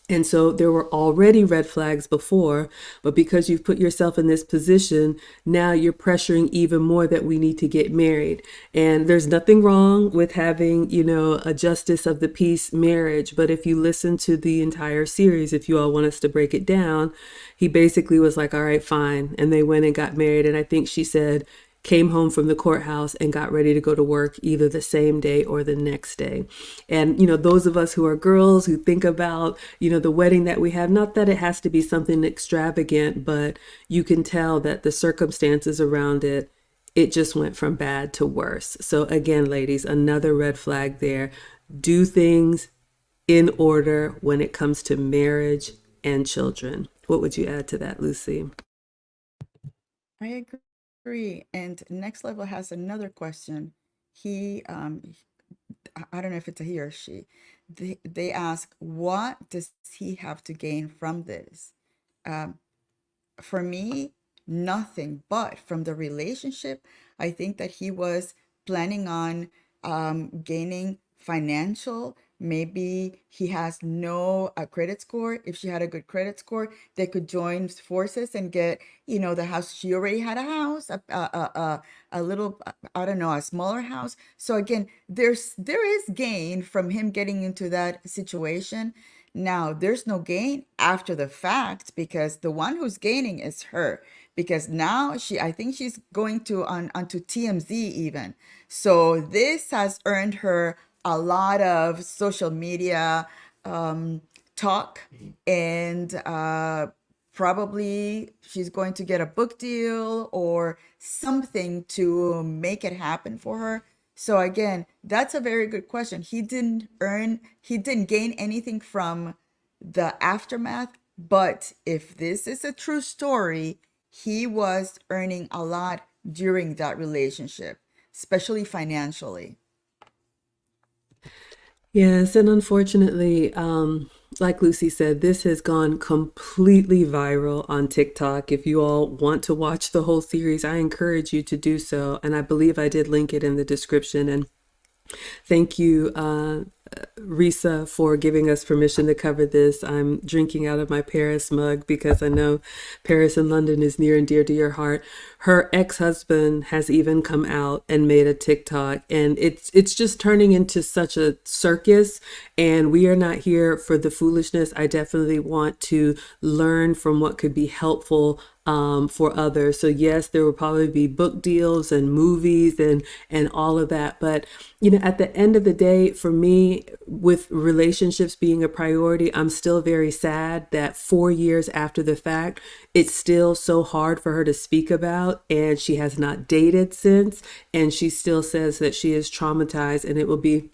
And so there were already red flags before, but because you've put yourself in this position, now you're pressuring even more that we need to get married. And there's nothing wrong with having, a justice of the peace marriage. But if you listen to the entire series, if you all want us to break it down, he basically was like, all right, fine. And they went and got married. And I think she said, came home from the courthouse and got ready to go to work either the same day or the next day. And, those of us who are girls who think about, the wedding that we have, not that it has to be something extravagant, but you can tell that the circumstances around it, it just went from bad to worse. So again, ladies, another red flag there. Do things in order when it comes to marriage and children. What would you add to that, Lucy? I agree. And Next Level has another question. he I don't know if it's a he or she. They ask, what does he have to gain from this? Um, for me, nothing. But from the relationship, I think that he was planning on gaining financial. Maybe he has no credit score. If she had a good credit score, they could join forces and get, the house. She already had a house, a little, I don't know, a smaller house. So again, there is gain from him getting into that situation. Now, there's no gain after the fact because the one who's gaining is her. Because now I think she's going to onto TMZ even. So this has earned her a lot of social media talk, and probably she's going to get a book deal or something to make it happen for her. So again, that's a very good question. He didn't gain anything from the aftermath, but if this is a true story, he was earning a lot during that relationship, especially financially. Yes, and unfortunately, like Lucy said, this has gone completely viral on TikTok. If you all want to watch the whole series, I encourage you to do so. And I believe I did link it in the description. And thank you, Risa, for giving us permission to cover this. I'm drinking out of my Paris mug because I know Paris and London is near and dear to your heart. Her ex-husband has even come out and made a TikTok, and it's just turning into such a circus, and we are not here for the foolishness. I definitely want to learn from what could be helpful for others. So yes, there will probably be book deals and movies and all of that. But at the end of the day, for me, with relationships being a priority, I'm still very sad that 4 years after the fact, it's still so hard for her to speak about, and she has not dated since, and she still says that she is traumatized, and it will be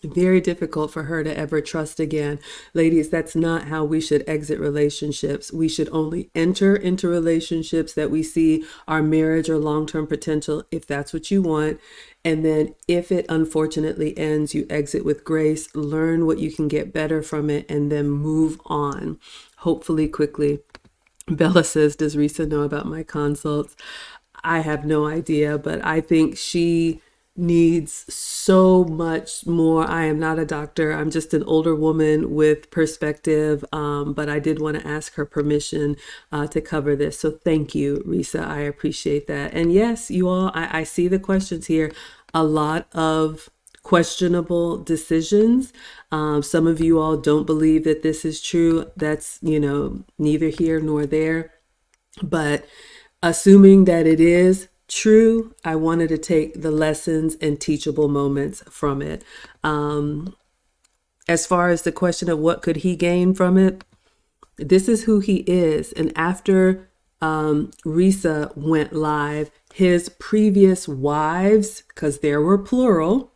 very difficult for her to ever trust again. Ladies, that's not how we should exit relationships. We should only enter into relationships that we see our marriage or long-term potential, if that's what you want. And then if it unfortunately ends, you exit with grace, learn what you can get better from it, and then move on, hopefully quickly. Bella says, does Risa know about my consults? I have no idea, but I think she needs so much more. I am not a doctor. I'm just an older woman with perspective, but I did want to ask her permission to cover this. So thank you, Risa. I appreciate that. And yes, you all, I see the questions here. A lot of questionable decisions. Some of you all don't believe that this is true. That's, neither here nor there. But assuming that it is true, I wanted to take the lessons and teachable moments from it. As far as the question of what could he gain from it, this is who he is. And after Risa went live, his previous wives, because there were plural,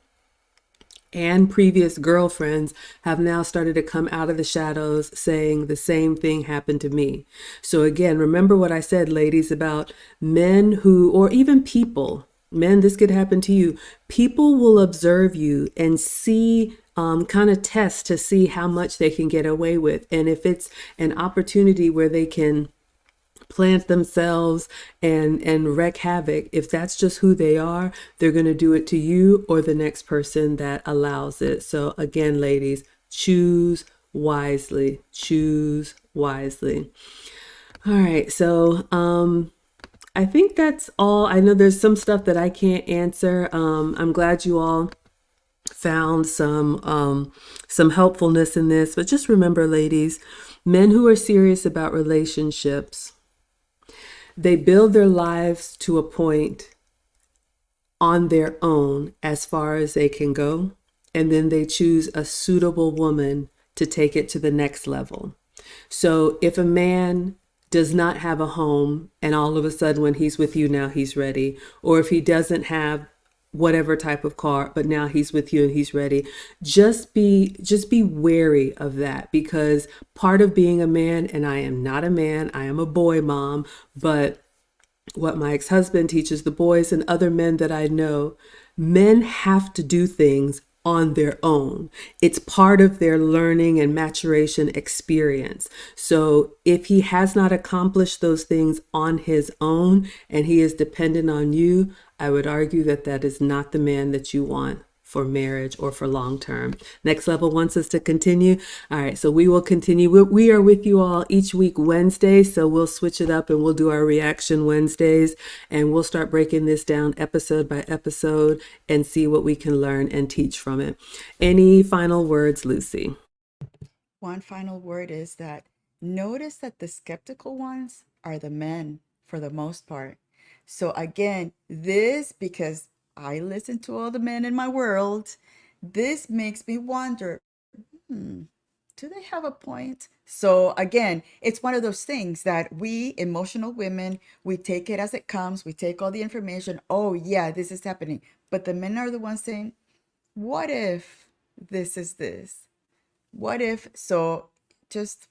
and previous girlfriends have now started to come out of the shadows saying the same thing happened to me. So again, remember what I said, ladies, about men who, or even people, men, this could happen to you. People will observe you and see, kind of test to see how much they can get away with. And if it's an opportunity where they can plant themselves and wreak havoc, if that's just who they are, they're going to do it to you or the next person that allows it. So again, ladies, choose wisely. Choose wisely. All right, so I think that's all. I know there's some stuff that I can't answer. I'm glad you all found some helpfulness in this, but just remember, ladies, men who are serious about relationships, they build their lives to a point on their own as far as they can go, and then they choose a suitable woman to take it to the next level. So if a man does not have a home and all of a sudden when he's with you now he's ready, or if he doesn't have whatever type of car, but now he's with you and he's ready, just be wary of that, because part of being a man, and I am not a man, I am a boy mom, but what my ex-husband teaches the boys and other men that I know, Men have to do things on their own. It's part of their learning and maturation experience. So if he has not accomplished those things on his own and he is dependent on you, I would argue that that is not the man that you want for marriage or for long term. Next Level wants us to continue. All right, so we will continue. We are with you all each week Wednesday, so we'll switch it up and we'll do our reaction Wednesdays, and we'll start breaking this down episode by episode and see what we can learn and teach from it. Any final words, Lucy? One final word is that notice that the skeptical ones are the men for the most part. So again, this, because I listen to all the men in my world, this makes me wonder, do they have a point? So again, it's one of those things that we emotional women, we take it as it comes. We take all the information. Oh yeah, this is happening. But the men are the ones saying, what if this is this? What if? So just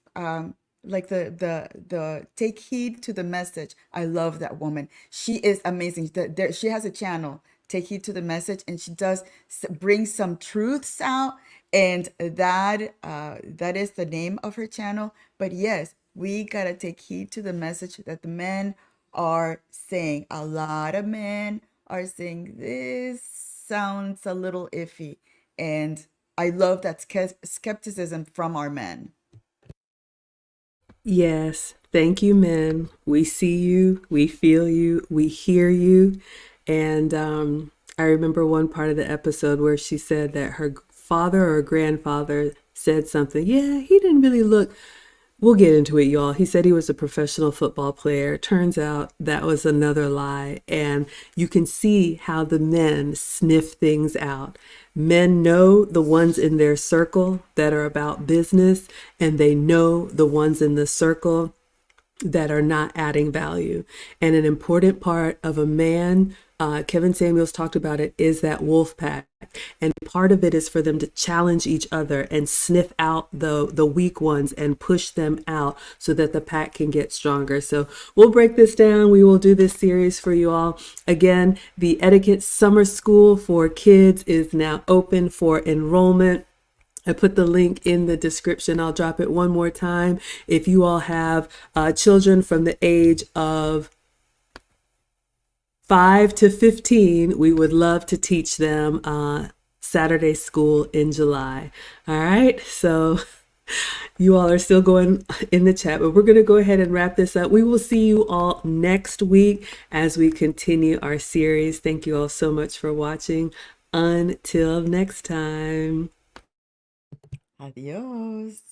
like the take heed to the message. I love that woman. She is amazing. She has a channel, take heed to the message, and she does bring some truths out, and that is the name of her channel. But yes, we gotta take heed to the message that the men are saying. A lot of men are saying this sounds a little iffy, and I love that skepticism from our men. Yes, thank you, men. We see you, we feel you, we hear you. And I remember one part of the episode where she said that her father or grandfather said something. Yeah, he didn't really look. We'll get into it, y'all. He said he was a professional football player. Turns out that was another lie. And you can see how the men sniff things out. Men know the ones in their circle that are about business, and they know the ones in the circle that are not adding value. And an important part of a man, Kevin Samuels talked about it, is that wolf pack. And part of it is for them to challenge each other and sniff out the weak ones and push them out so that the pack can get stronger. So we'll break this down. We will do this series for you all. Again, the Etiquette Summer School for Kids is now open for enrollment. I put the link in the description. I'll drop it one more time. If you all have children from the age of 5 to 15, we would love to teach them Saturday school in July. All right, so you all are still going in the chat, but we're going to go ahead and wrap this up. We will see you all next week as we continue our series. Thank you all so much for watching. Until next time. Adios.